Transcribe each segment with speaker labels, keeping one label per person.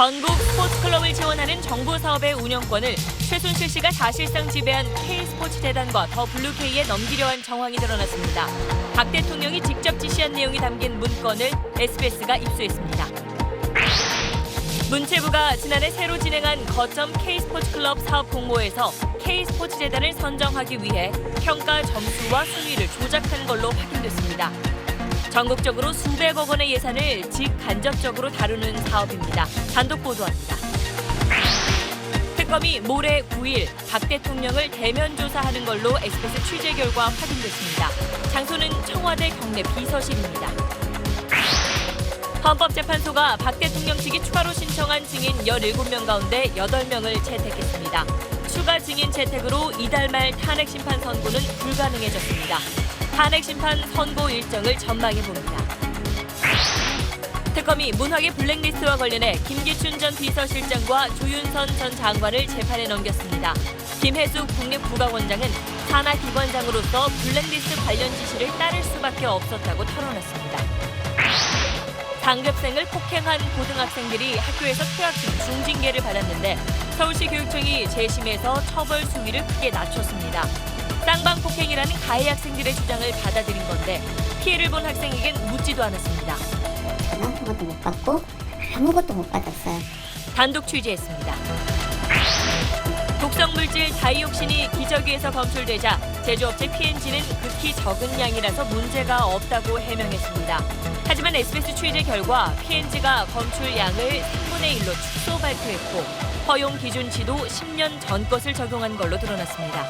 Speaker 1: 전국 스포츠클럽을 지원하는 정부 사업의 운영권을 최순실 씨가 사실상 지배한 K스포츠재단과 더 블루K에 넘기려 한 정황이 드러났습니다. 박 대통령이 직접 지시한 내용이 담긴 문건을 SBS가 입수했습니다. 문체부가 지난해 새로 진행한 거점 K스포츠클럽 사업 공모에서 K스포츠재단을 선정하기 위해 평가 점수와 순위를 조작한 걸로 확인됐습니다. 전국적으로 수백억 원의 예산을 직간접적으로 다루는 사업입니다. 단독 보도합니다. 특검이 모레 9일 박 대통령을 대면 조사하는 걸로 SBS 취재 결과 확인됐습니다. 장소는 청와대 경내 비서실입니다. 헌법재판소가 박 대통령 측이 추가로 신청한 증인 17명 가운데 8명을 채택했습니다. 추가 증인 채택으로 이달 말 탄핵 심판 선고는 불가능해졌습니다. 탄핵 심판 선고 일정을 전망해 봅니다. 특검이 문학의 블랙리스트와 관련해 김기춘 전 비서실장과 조윤선 전 장관을 재판에 넘겼습니다. 김혜숙 국립국악원장은 산하기관장으로서 블랙리스트 관련 지시를 따를 수밖에 없었다고 털어놨습니다. 상급생을 폭행한 고등학생들이 학교에서 퇴학 중 중징계를 받았는데 서울시 교육청이 재심에서 처벌 수위를 크게 낮췄습니다. 쌍방폭행이라는 가해 학생들의 주장을 받아들인 건데 피해를 본 학생에겐 묻지도 않았습니다.
Speaker 2: 아무것도 못 받고 아무것도 못 받았어요.
Speaker 1: 단독 취재했습니다. 독성물질 다이옥신이 기저귀에서 검출되자 제조업체 P&G는 극히 적은 양이라서 문제가 없다고 해명했습니다. 하지만 SBS 취재 결과 P&G가 검출 양을 3분의 1로 축소 발표했고 허용 기준치도 10년 전 것을 적용한 걸로 드러났습니다.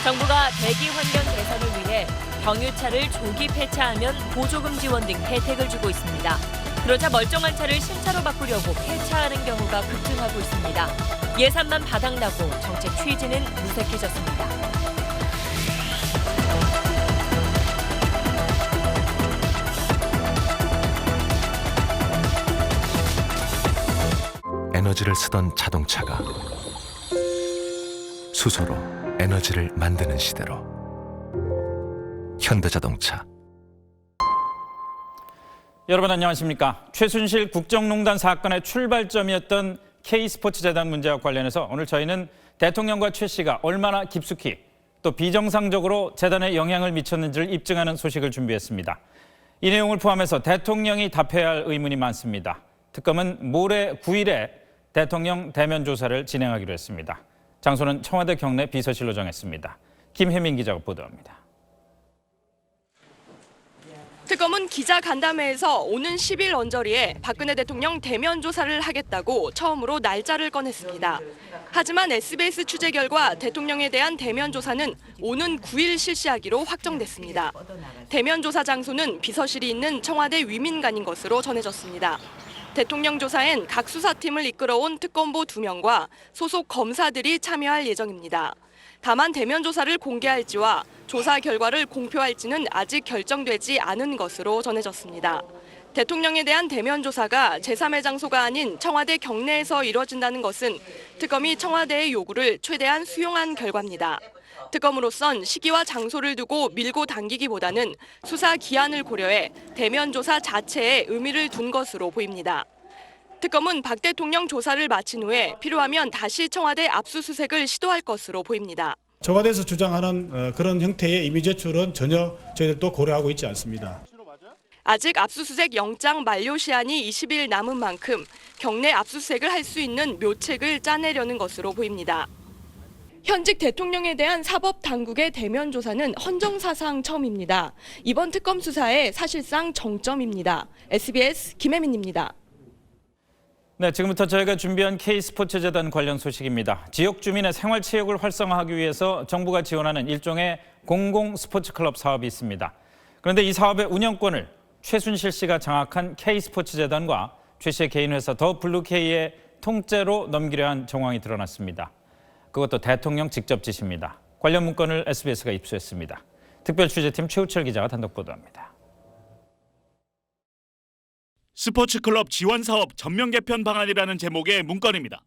Speaker 1: 정부가 대기 환경 개선을 위해 경유차를 조기 폐차하면 보조금 지원 등 혜택을 주고 있습니다. 그러자 멀쩡한 차를 신차로 바꾸려고 폐차하는 경우가 급증하고 있습니다. 예산만 바닥나고 정책 취지는 무색해졌습니다.
Speaker 3: 에너지를 쓰던 자동차가 수소로 에너지를 만드는 시대로 현대자동차.
Speaker 4: 여러분 안녕하십니까? 최순실 국정농단 사건의 출발점이었던 K스포츠재단 문제와 관련해서 오늘 저희는 대통령과 최 씨가 얼마나 깊숙이 또 비정상적으로 재단에 영향을 미쳤는지를 입증하는 소식을 준비했습니다. 이 내용을 포함해서 대통령이 답해야 할 의문이 많습니다. 특검은 모레 9일에 대통령 대면 조사를 진행하기로 했습니다. 장소는 청와대 경내 비서실로 정했습니다. 김혜민 기자가 보도합니다.
Speaker 5: 특검은 기자간담회에서 오는 10일 언저리에 박근혜 대통령 대면 조사를 하겠다고 처음으로 날짜를 꺼냈습니다. 하지만 SBS 취재 결과 대통령에 대한 대면 조사는 오는 9일 실시하기로 확정됐습니다. 대면 조사 장소는 비서실이 있는 청와대 위민관인 것으로 전해졌습니다. 대통령 조사엔 각 수사팀을 이끌어온 특검보 2명과 소속 검사들이 참여할 예정입니다. 다만 대면 조사를 공개할지와 조사 결과를 공표할지는 아직 결정되지 않은 것으로 전해졌습니다. 대통령에 대한 대면 조사가 제3의 장소가 아닌 청와대 경내에서 이뤄진다는 것은 특검이 청와대의 요구를 최대한 수용한 결과입니다. 특검으로선 시기와 장소를 두고 밀고 당기기보다는 수사 기한을 고려해 대면 조사 자체에 의미를 둔 것으로 보입니다. 특검은 박 대통령 조사를 마친 후에 필요하면 다시 청와대 압수수색을 시도할 것으로 보입니다.
Speaker 6: 청와대에서 주장하는 그런 형태의 이미 제출은 전혀 저희들도 고려하고 있지 않습니다.
Speaker 5: 아직 압수수색 영장 만료 시한이 20일 남은 만큼 경내 압수수색을 할 수 있는 묘책을 짜내려는 것으로 보입니다. 현직 대통령에 대한 사법당국의 대면 조사는 헌정사상 처음입니다. 이번 특검 수사의 사실상 정점입니다. SBS 김혜민입니다.
Speaker 4: 네, 지금부터 저희가 준비한 K스포츠재단 관련 소식입니다. 지역 주민의 생활체육을 활성화하기 위해서 정부가 지원하는 일종의 공공스포츠클럽 사업이 있습니다. 그런데 이 사업의 운영권을 최순실 씨가 장악한 K스포츠재단과 최 씨의 개인 회사 더 블루K의 통째로 넘기려 한 정황이 드러났습니다. 그것도 대통령 직접 지시입니다. 관련 문건을 SBS가 입수했습니다. 특별취재팀 최우철 기자가 단독 보도합니다.
Speaker 7: 스포츠클럽 지원사업 전면 개편 방안이라는 제목의 문건입니다.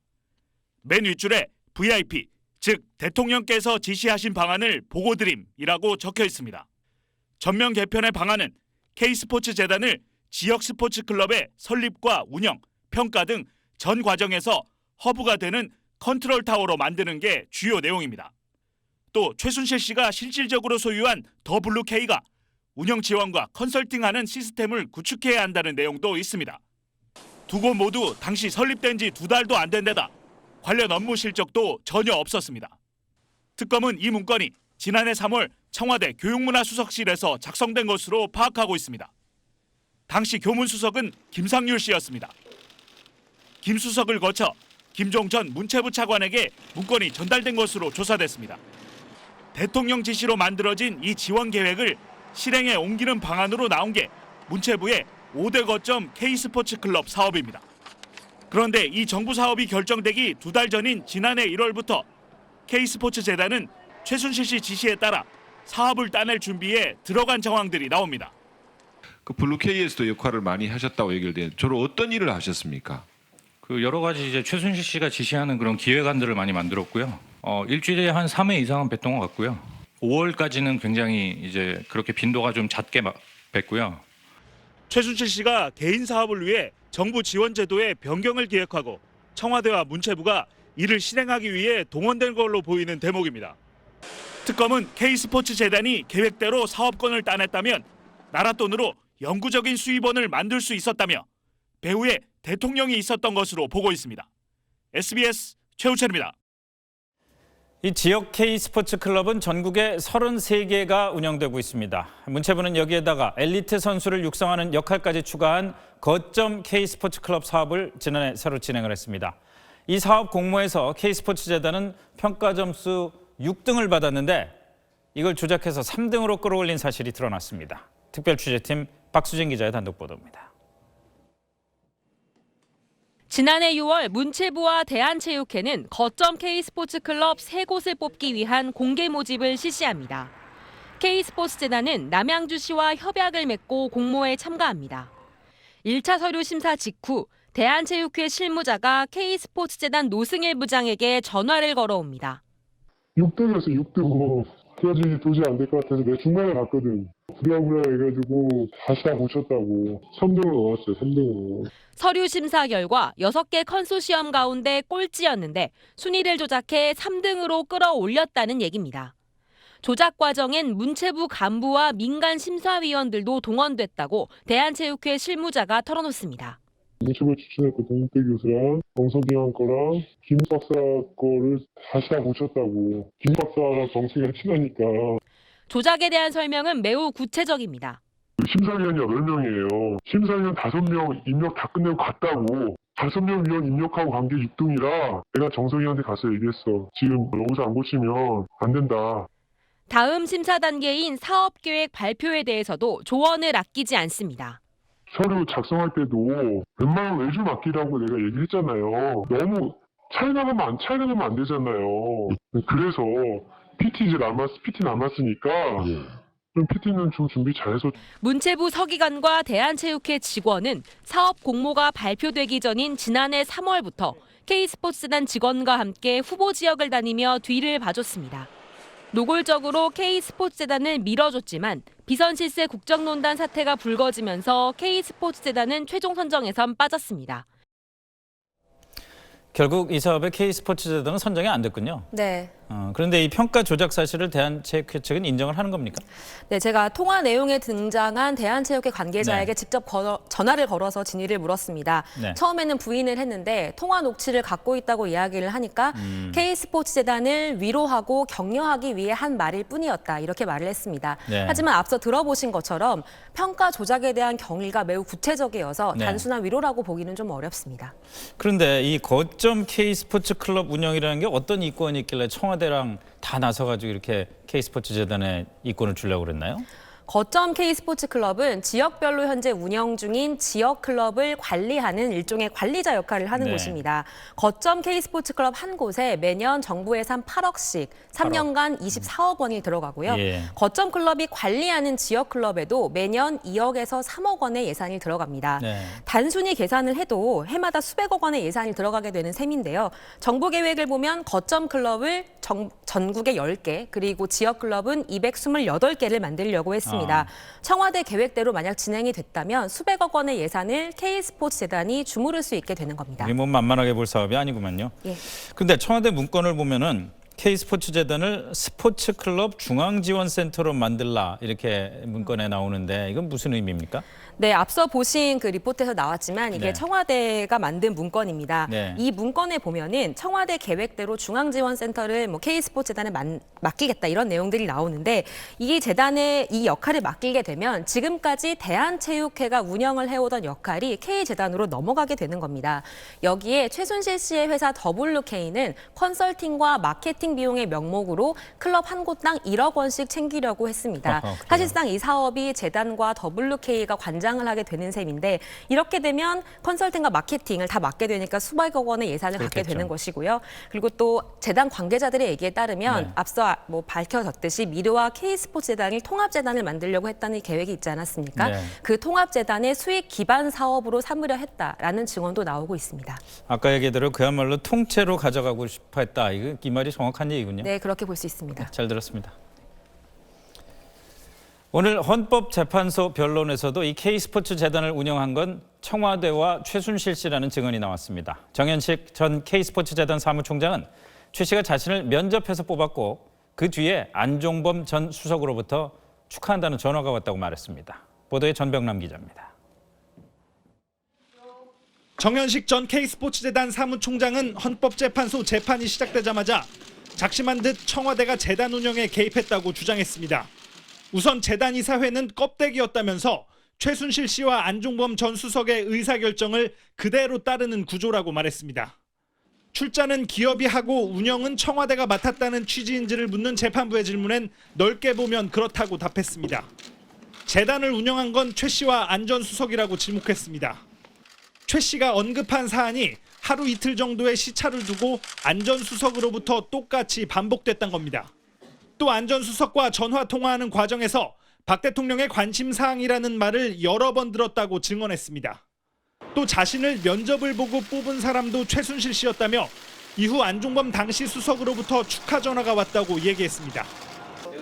Speaker 7: 맨 윗줄에 VIP, 즉 대통령께서 지시하신 방안을 보고드림이라고 적혀 있습니다. 전면 개편의 방안은 K스포츠재단을 지역 스포츠클럽의 설립과 운영, 평가 등 전 과정에서 허브가 되는 컨트롤 타워로 만드는 게 주요 내용입니다. 또 최순실 씨가 실질적으로 소유한 더블루K가 운영 지원과 컨설팅하는 시스템을 구축해야 한다는 내용도 있습니다. 두 곳 모두 당시 설립된 지 2달도 안 된 데다 관련 업무 실적도 전혀 없었습니다. 특검은 이 문건이 지난해 3월 청와대 교육문화수석실에서 작성된 것으로 파악하고 있습니다. 당시 교문수석은 김상률 씨였습니다. 김 수석을 거쳐 김종 전 문체부 차관에게 문건이 전달된 것으로 조사됐습니다. 대통령 지시로 만들어진 이 지원 계획을 실행에 옮기는 방안으로 나온 게 문체부의 5대 거점 K스포츠클럽 사업입니다. 그런데 이 정부 사업이 결정되기 2달 전인 지난해 1월부터 K스포츠재단은 최순실 씨 지시에 따라 사업을 따낼 준비에 들어간 정황들이 나옵니다.
Speaker 8: 그 블루K에서도 역할을 많이 하셨다고 얘기를 돼요. 주로 어떤 일을 하셨습니까?
Speaker 9: 그 여러 가지 이제 최순실 씨가 지시하는 그런 기획안들을 많이 만들었고요. 일주일에 한 3회 이상은 뵀던 것 같고요. 5월까지는 굉장히 이제 그렇게 빈도가 좀 잦게 뵀고요.
Speaker 7: 최순실 씨가 개인 사업을 위해 정부 지원 제도의 변경을 기획하고 청와대와 문체부가 이를 실행하기 위해 동원된 걸로 보이는 대목입니다. 특검은 K스포츠재단이 계획대로 사업권을 따냈다면 나라 돈으로 영구적인 수입원을 만들 수 있었다며 배후에 대통령이 있었던 것으로 보고 있습니다. SBS 최우철입니다.
Speaker 4: 이 지역 K스포츠클럽은 전국에 33개가 운영되고 있습니다. 문체부는 여기에다가 엘리트 선수를 육성하는 역할까지 추가한 거점 K스포츠클럽 사업을 지난해 새로 진행을 했습니다. 이 사업 공모에서 K스포츠재단은 평가 점수 6등을 받았는데 이걸 조작해서 3등으로 끌어올린 사실이 드러났습니다. 특별취재팀 박수진 기자의 단독 보도입니다.
Speaker 10: 지난해 6월 문체부와 대한체육회는 거점 K스포츠클럽 3곳을 뽑기 위한 공개 모집을 실시합니다. K스포츠재단은 남양주시와 협약을 맺고 공모에 참가합니다. 1차 서류 심사 직후 대한체육회 실무자가 K스포츠재단 노승일 부장에게 전화를 걸어옵니다.
Speaker 11: 6등이었어, 6등. 그래가지고 도저히 안 될 것 같아서 내가 중간에 갔거든. 부랴부랴 해가지고 다시 다 고쳤다고. 3등으로 넣었어요, 3등으로.
Speaker 10: 서류 심사 결과 6개 컨소시엄 가운데 꼴찌였는데 순위를 조작해 3등으로 끌어올렸다는 얘기입니다. 조작 과정엔 문체부 간부와 민간 심사위원들도 동원됐다고 대한체육회 실무자가 털어놓습니다.
Speaker 11: 문체부 추천했고 동태 교수랑 정석이형 거랑 김 박사 거를 다시 다 고쳤다고. 김 박사랑 정석이랑 친하니까.
Speaker 10: 조작에 대한 설명은 매우 구체적입니다.
Speaker 11: 심사위원이 8명이에요. 심사위원 5명 입력 다 끝내고 갔다고. 5명 위원 입력하고 간 게 6등이라 내가 정석이한테 가서 얘기했어. 지금 여기서 안 고치면 안 된다.
Speaker 10: 다음 심사 단계인 사업계획 발표에 대해서도 조언을 아끼지 않습니다.
Speaker 11: 서류 작성할 때도 웬만하면 외주 맡기라고 내가 얘기했잖아요. 너무 차이 나가면 안 되잖아요. 그래서 PT 남았으니까 그럼 PT는 좀 준비 잘해서.
Speaker 10: 문체부 서기관과 대한체육회 직원은 사업 공모가 발표되기 전인 지난해 3월부터 K스포츠재단 직원과 함께 후보 지역을 다니며 뒤를 봐줬습니다. 노골적으로 K스포츠재단을 밀어줬지만 비선실세 국정농단 사태가 불거지면서 K스포츠재단은 최종 선정에선 빠졌습니다.
Speaker 4: 결국 이 사업에 K스포츠재단은 선정이 안 됐군요.
Speaker 12: 네.
Speaker 4: 그런데 이 평가 조작 사실을 대한체육회 측은 인정을 하는 겁니까?
Speaker 12: 네, 제가 통화 내용에 등장한 대한체육회 관계자에게
Speaker 4: 네.
Speaker 12: 직접 전화를 걸어서 진위를 물었습니다.
Speaker 4: 네.
Speaker 12: 처음에는 부인을 했는데 통화 녹취를 갖고 있다고 이야기를 하니까 K스포츠재단을 위로하고 격려하기 위해 한 말일 뿐이었다, 이렇게 말을 했습니다.
Speaker 4: 네.
Speaker 12: 하지만 앞서 들어보신 것처럼 평가 조작에 대한 경위가 매우 구체적이어서
Speaker 4: 네.
Speaker 12: 단순한 위로라고 보기는 좀 어렵습니다.
Speaker 4: 그런데 이 거점 K스포츠클럽 운영이라는 게 어떤 이권이 있길래 청와대랑 다 나서가지고 이렇게 K스포츠재단에 이권을 주려고 그랬나요?
Speaker 12: 거점 K스포츠클럽은 지역별로 현재 운영 중인 지역클럽을 관리하는 일종의 관리자 역할을 하는
Speaker 4: 네.
Speaker 12: 곳입니다. 거점 K스포츠클럽 한 곳에 매년 정부 예산 8억씩 3년간 24억 원이 들어가고요.
Speaker 4: 예.
Speaker 12: 거점 클럽이 관리하는 지역클럽에도 매년 2억에서 3억 원의 예산이 들어갑니다.
Speaker 4: 네.
Speaker 12: 단순히 계산을 해도 해마다 수백억 원의 예산이 들어가게 되는 셈인데요. 정부 계획을 보면 거점 클럽을 전국에 10개, 그리고 지역 클럽은 228개를 만들려고 했습니다. 했습니다. 청와대 계획대로 만약 진행이 됐다면 수백억 원의 예산을 K스포츠재단이 주무를 수 있게 되는 겁니다.
Speaker 4: 이게 뭐 만만하게 볼 사업이 아니구만요.
Speaker 12: 예.
Speaker 4: 근데 청와대 문건을 보면은 K스포츠재단을 스포츠클럽 중앙지원센터로 만들라 이렇게 문건에 나오는데 이건 무슨 의미입니까?
Speaker 12: 네, 앞서 보신 그 리포트에서 나왔지만 이게
Speaker 4: 네.
Speaker 12: 청와대가 만든 문건입니다.
Speaker 4: 네.
Speaker 12: 이 문건에 보면은 청와대 계획대로 중앙지원센터를 뭐 K스포츠재단에 맡기겠다 이런 내용들이 나오는데 이 재단에 이 역할을 맡기게 되면 지금까지 대한체육회가 운영을 해오던 역할이 K재단으로 넘어가게 되는 겁니다. 여기에 최순실 씨의 회사 WK는 컨설팅과 마케팅 비용의 명목으로 클럽 한 곳당 1억 원씩 챙기려고 했습니다. 사실상 이 사업이 재단과 WK가 관장을 하게 되는 셈인데 이렇게 되면 컨설팅과 마케팅을 다 맡게 되니까 수백억 원의 예산을
Speaker 4: 그렇겠죠.
Speaker 12: 갖게 되는 것이고요. 그리고 또 재단 관계자들의 얘기에 따르면
Speaker 4: 네.
Speaker 12: 앞서 뭐 밝혀졌듯이 미르와 K스포츠재단을 통합재단을 만들려고 했다는 계획이 있지 않았습니까?
Speaker 4: 네.
Speaker 12: 그 통합재단의 수익 기반 사업으로 삼으려 했다라는 증언도 나오고 있습니다.
Speaker 4: 아까 얘기대로 그야말로 통째로 가져가고 싶어 했다. 이 말이 정확한 얘기군요.
Speaker 12: 네, 그렇게 볼 수 있습니다.
Speaker 4: 잘 들었습니다. 오늘 헌법재판소 변론에서도 이 K스포츠재단을 운영한 건 청와대와 최순실 씨라는 증언이 나왔습니다. 정현식 전 K스포츠재단 사무총장은 최 씨가 자신을 면접해서 뽑았고 그 뒤에 안종범 전 수석으로부터 축하한다는 전화가 왔다고 말했습니다. 보도에 전병남 기자입니다.
Speaker 13: 정현식 전 K스포츠재단 사무총장은 헌법재판소 재판이 시작되자마자 작심한 듯 청와대가 재단 운영에 개입했다고 주장했습니다. 우선 재단 이사회는 껍데기였다면서 최순실 씨와 안종범 전 수석의 의사결정을 그대로 따르는 구조라고 말했습니다. 출자는 기업이 하고 운영은 청와대가 맡았다는 취지인지를 묻는 재판부의 질문엔 넓게 보면 그렇다고 답했습니다. 재단을 운영한 건 최 씨와 안 전 수석이라고 지목했습니다. 최 씨가 언급한 사안이 하루 이틀 정도의 시차를 두고 안 전 수석으로부터 똑같이 반복됐던 겁니다. 또 안 전 수석과 전화 통화하는 과정에서 박 대통령의 관심사항이라는 말을 여러 번 들었다고 증언했습니다. 또 자신을 면접을 보고 뽑은 사람도 최순실 씨였다며 이후 안종범 당시 수석으로부터 축하 전화가 왔다고 얘기했습니다.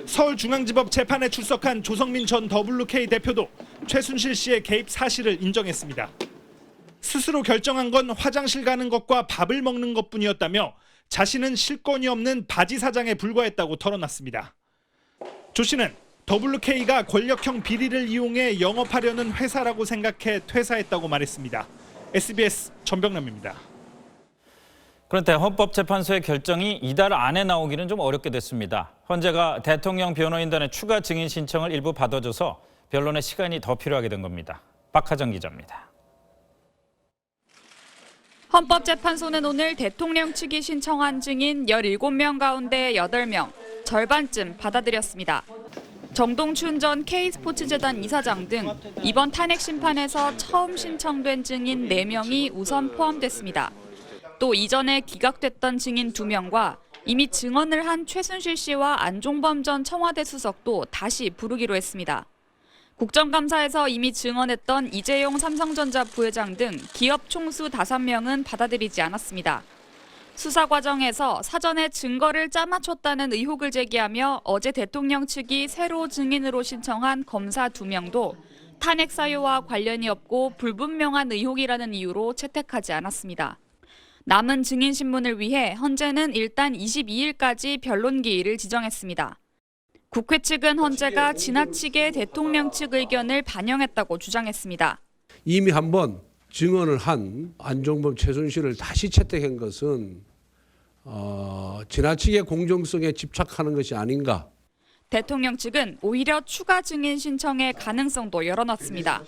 Speaker 13: 서울중앙지법 재판에 출석한 조성민 전 WK 대표도 최순실 씨의 개입 사실을 인정했습니다. 스스로 결정한 건 화장실 가는 것과 밥을 먹는 것뿐이었다며 자신은 실권이 없는 바지 사장에 불과했다고 털어놨습니다. 조 씨는 WK가 권력형 비리를 이용해 영업하려는 회사라고 생각해 퇴사했다고 말했습니다. SBS 전병남입니다.
Speaker 4: 그런데 헌법재판소의 결정이 이달 안에 나오기는 좀 어렵게 됐습니다. 헌재가 대통령 변호인단의 추가 증인 신청을 일부 받아줘서 변론에 시간이 더 필요하게 된 겁니다. 박하정 기자입니다.
Speaker 14: 헌법재판소는 오늘 대통령 측이 신청한 증인 17명 가운데 8명, 절반쯤 받아들였습니다. 정동춘 전 K스포츠재단 이사장 등 이번 탄핵 심판에서 처음 신청된 증인 4명이 우선 포함됐습니다. 또 이전에 기각됐던 증인 2명과 이미 증언을 한 최순실 씨와 안종범 전 청와대 수석도 다시 부르기로 했습니다. 국정감사에서 이미 증언했던 이재용 삼성전자 부회장 등 기업 총수 5명은 받아들이지 않았습니다. 수사 과정에서 사전에 증거를 짜맞췄다는 의혹을 제기하며 어제 대통령 측이 새로 증인으로 신청한 검사 2명도 탄핵 사유와 관련이 없고 불분명한 의혹이라는 이유로 채택하지 않았습니다. 남은 증인 신문을 위해 헌재는 일단 22일까지 변론 기일을 지정했습니다. 국회 측은 헌재가 지나치게 대통령 측 의견을 반영했다고 주장했습니다.
Speaker 15: 이미 한번 증언을 한 안종범 최순실을 다시 채택한 것은 지나치게 공정성에 집착하는 것이 아닌가.
Speaker 14: 대통령 측은 오히려 추가 증인 신청의 가능성도 열어놨습니다.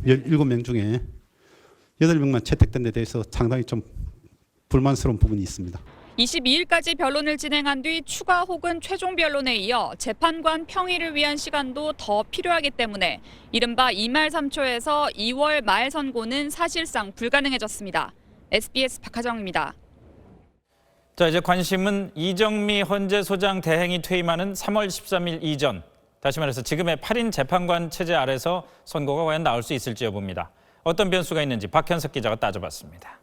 Speaker 16: 17명 중에 8명만 채택된 데 대해서 상당히 좀 불만스러운 부분이 있습니다.
Speaker 14: 22일까지 변론을 진행한 뒤 추가 혹은 최종 변론에 이어 재판관 평의를 위한 시간도 더 필요하기 때문에 이른바 2말 3초에서 2월 말 선고는 사실상 불가능해졌습니다. SBS 박하정입니다.
Speaker 4: 자, 이제 관심은 이정미 헌재소장 대행이 퇴임하는 3월 13일 이전, 다시 말해서 지금의 8인 재판관 체제 아래서 선고가 과연 나올 수 있을지 여부입니다. 어떤 변수가 있는지 박현석 기자가 따져봤습니다.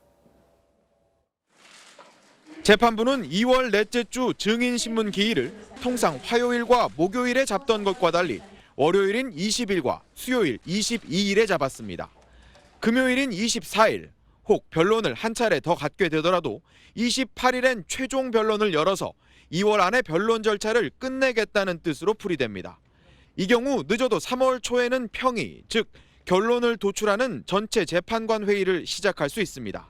Speaker 17: 재판부는 2월 넷째 주 증인신문 기일을 통상 화요일과 목요일에 잡던 것과 달리 월요일인 20일과 수요일 22일에 잡았습니다. 금요일인 24일, 혹 변론을 한 차례 더 갖게 되더라도 28일엔 최종 변론을 열어서 2월 안에 변론 절차를 끝내겠다는 뜻으로 풀이됩니다. 이 경우 늦어도 3월 초에는 평의, 즉 결론을 도출하는 전체 재판관 회의를 시작할 수 있습니다.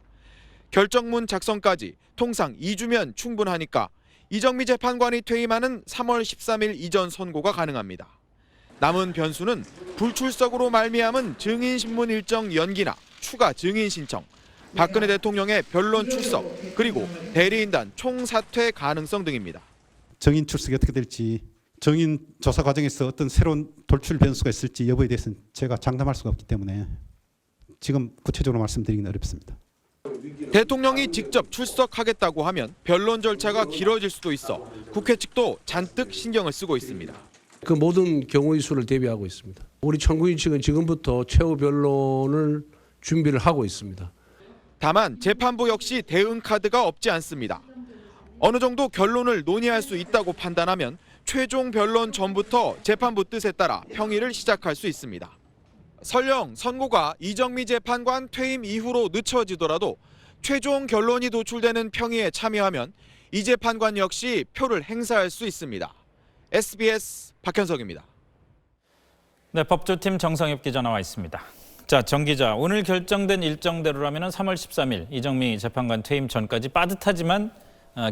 Speaker 17: 결정문 작성까지 통상 2주면 충분하니까 이정미 재판관이 퇴임하는 3월 13일 이전 선고가 가능합니다. 남은 변수는 불출석으로 말미암은 증인신문 일정 연기나 추가 증인 신청, 박근혜 대통령의 변론 출석, 그리고 대리인단 총사퇴 가능성 등입니다.
Speaker 16: 증인 출석이 어떻게 될지, 증인 조사 과정에서 어떤 새로운 돌출 변수가 있을지 여부에 대해서는 제가 장담할 수가 없기 때문에 지금 구체적으로 말씀드리기는 어렵습니다.
Speaker 17: 대통령이 직접 출석하겠다고 하면 변론 절차가 길어질 수도 있어 국회 측도 잔뜩 신경을 쓰고 있습니다.
Speaker 15: 그 모든 경우의 수를 대비하고 있습니다. 우리 청구인 측은 지금부터 최후 변론을 준비를 하고 있습니다.
Speaker 17: 다만 재판부 역시 대응 카드가 없지 않습니다. 어느 정도 결론을 논의할 수 있다고 판단하면 최종 변론 전부터 재판부 뜻에 따라 평의를 시작할 수 있습니다. 설령 선고가 이정미 재판관 퇴임 이후로 늦춰지더라도 최종 결론이 도출되는 평의에 참여하면 이 재판관 역시 표를 행사할 수 있습니다. SBS 박현석입니다.
Speaker 4: 네, 법조팀 정상엽 기자 나와 있습니다. 자, 정 기자, 오늘 결정된 일정대로라면 3월 13일 이정미 재판관 퇴임 전까지 빠듯하지만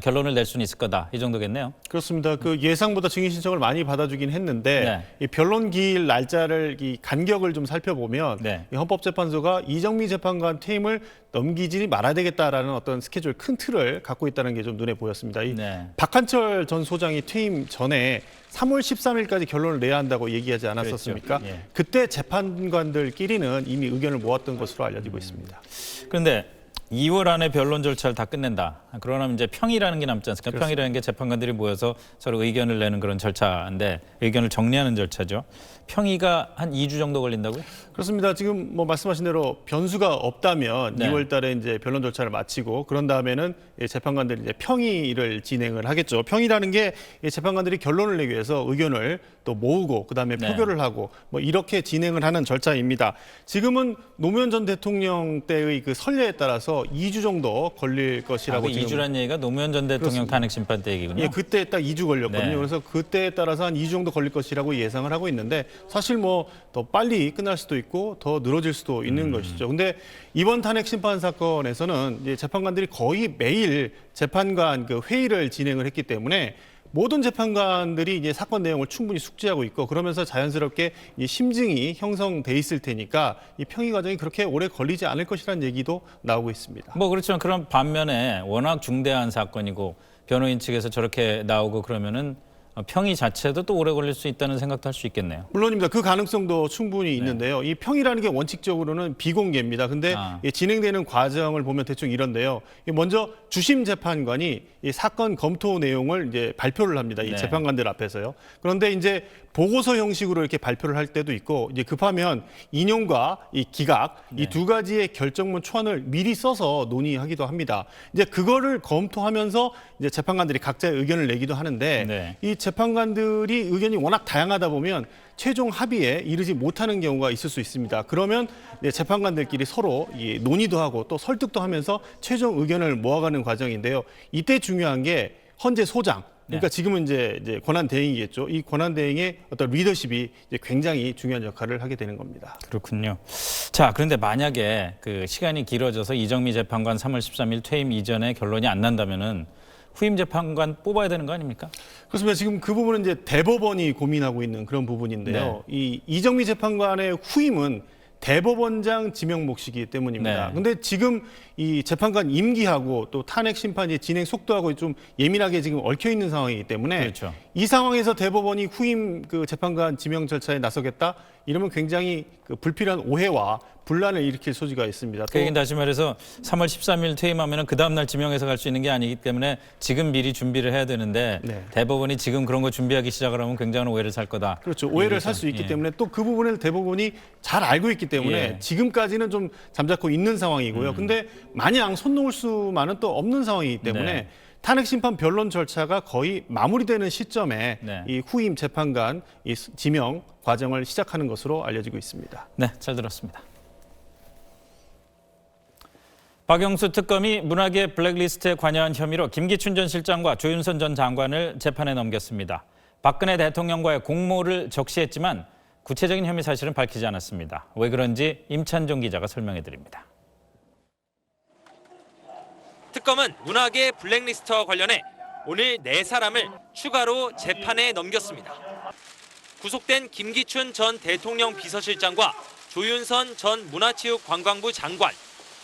Speaker 4: 결론을 낼 수는 있을 거다. 이 정도겠네요.
Speaker 18: 그렇습니다. 그 예상보다 증인 신청을 많이 받아주긴 했는데 이 변론 기일 날짜를 이 간격을 좀 살펴보면 이 헌법재판소가 이정미 재판관 퇴임을 넘기지 말아야 되겠다라는 어떤 스케줄 큰 틀을 갖고 있다는 게 좀 눈에 보였습니다. 이 박한철 전 소장이 퇴임 전에 3월 13일까지 결론을 내야 한다고 얘기하지 않았었습니까?
Speaker 4: 그랬죠. 예.
Speaker 18: 그때 재판관들끼리는 이미 의견을 모았던 것으로 알려지고 있습니다.
Speaker 4: 그런데 2월 안에 변론 절차를 다 끝낸다. 그러면 이제 평의라는 게 남지 않습니까?
Speaker 18: 그렇습니다.
Speaker 4: 평의라는 게 재판관들이 모여서 서로 의견을 내는 그런 절차인데 의견을 정리하는 절차죠. 평의가 한 2주 정도 걸린다고요?
Speaker 18: 그렇습니다. 지금 뭐 말씀하신 대로 변수가 없다면
Speaker 4: 네.
Speaker 18: 2월 달에 이제 변론 절차를 마치고 그런 다음에는 재판관들이 이제 평의를 진행을 하겠죠. 평의라는 게 재판관들이 결론을 내기 위해서 의견을 또 모으고 그다음에 표결을 하고 뭐 이렇게 진행을 하는 절차입니다. 지금은 노무현 전 대통령 때의 그 선례에 따라서 2주 정도 걸릴 것이라고 지금
Speaker 4: 2주란 얘기가 노무현 전 대통령 탄핵 심판 때 얘기군요.
Speaker 18: 예, 그때 딱 2주 걸렸거든요.
Speaker 4: 네.
Speaker 18: 그래서 그때에 따라서 한 2주 정도 걸릴 것이라고 예상을 하고 있는데 사실 뭐 더 빨리 끝날 수도 있고 더 늘어질 수도 있는 것이죠. 근데 이번 탄핵 심판 사건에서는 이제 재판관들이 거의 매일 재판관 그 회의를 진행을 했기 때문에 모든 재판관들이 이제 사건 내용을 충분히 숙지하고 있고 그러면서 자연스럽게 이 심증이 형성돼 있을 테니까 이 평의 과정이 그렇게 오래 걸리지 않을 것이라는 얘기도 나오고 있습니다.
Speaker 4: 뭐 그렇지만 그런 반면에 워낙 중대한 사건이고 변호인 측에서 저렇게 나오고 그러면은 평의 자체도 또 오래 걸릴 수 있다는 생각도 할 수 있겠네요.
Speaker 18: 물론입니다. 그 가능성도 충분히 있는데요. 이 평의라는 게 원칙적으로는 비공개입니다. 근데 진행되는 과정을 보면 대충 이런데요. 먼저 주심 재판관이 이 사건 검토 내용을 이제 발표를 합니다. 이 재판관들 앞에서요. 그런데 이제 보고서 형식으로 이렇게 발표를 할 때도 있고 이제 급하면 인용과 이 기각 이 두 가지의 결정문 초안을 미리 써서 논의하기도 합니다. 이제 그거를 검토하면서 이제 재판관들이 각자의 의견을 내기도 하는데 이 재판관들이 의견이 워낙 다양하다 보면 최종 합의에 이르지 못하는 경우가 있을 수 있습니다. 그러면 재판관들끼리 서로 논의도 하고 또 설득도 하면서 최종 의견을 모아가는 과정인데요. 이때 중요한 게 헌재 소장. 그러니까 지금은 이제 권한 대행이겠죠. 이 권한 대행의 어떤 리더십이 이제 굉장히 중요한 역할을 하게 되는 겁니다.
Speaker 4: 그렇군요. 자, 그런데 만약에 그 시간이 길어져서 이정미 재판관 3월 13일 퇴임 이전에 결론이 안 난다면은 후임 재판관 뽑아야 되는 거 아닙니까?
Speaker 18: 그렇습니다. 지금 그 부분은 이제 대법원이 고민하고 있는 그런 부분인데요. 이 이정미 재판관의 후임은 대법원장 지명 몫이기 때문입니다. 그런데 지금 이 재판관 임기하고 또 탄핵 심판의 진행 속도하고 좀 예민하게 지금 얽혀 있는 상황이기 때문에 이 상황에서 대법원이 후임 그 재판관 지명 절차에 나서겠다 이러면 굉장히 그 불필요한 오해와 분란을 일으킬 소지가 있습니다.
Speaker 4: 그 얘기는 다시 말해서 3월 13일 퇴임하면 그 다음 날 지명해서 갈 수 있는 게 아니기 때문에 지금 미리 준비를 해야 되는데 대법원이 지금 그런 거 준비하기 시작을 하면 굉장한 오해를 살 거다.
Speaker 18: 그렇죠. 오해를 살 수 있기 때문에 또 그 부분을 대법원이 잘 알고 있기 때문에 지금까지는 좀 잠자코 있는 상황이고요. 근데 마냥 손 놓을 수만은 또 없는 상황이기 때문에 탄핵 심판 변론 절차가 거의 마무리되는 시점에 이 후임 재판관 이 지명 과정을 시작하는 것으로 알려지고 있습니다.
Speaker 4: 네, 잘 들었습니다. 박영수 특검이 문학의 블랙리스트에 관여한 혐의로 김기춘 전 실장과 조윤선 전 장관을 재판에 넘겼습니다. 박근혜 대통령과의 공모를 적시했지만 구체적인 혐의 사실은 밝히지 않았습니다. 왜 그런지 임찬종 기자가 설명해 드립니다.
Speaker 19: 특검은 문학의 블랙리스트와 관련해 오늘 4사람을 추가로 재판에 넘겼습니다. 구속된 김기춘 전 대통령 비서실장과 조윤선 전 문화체육관광부 장관,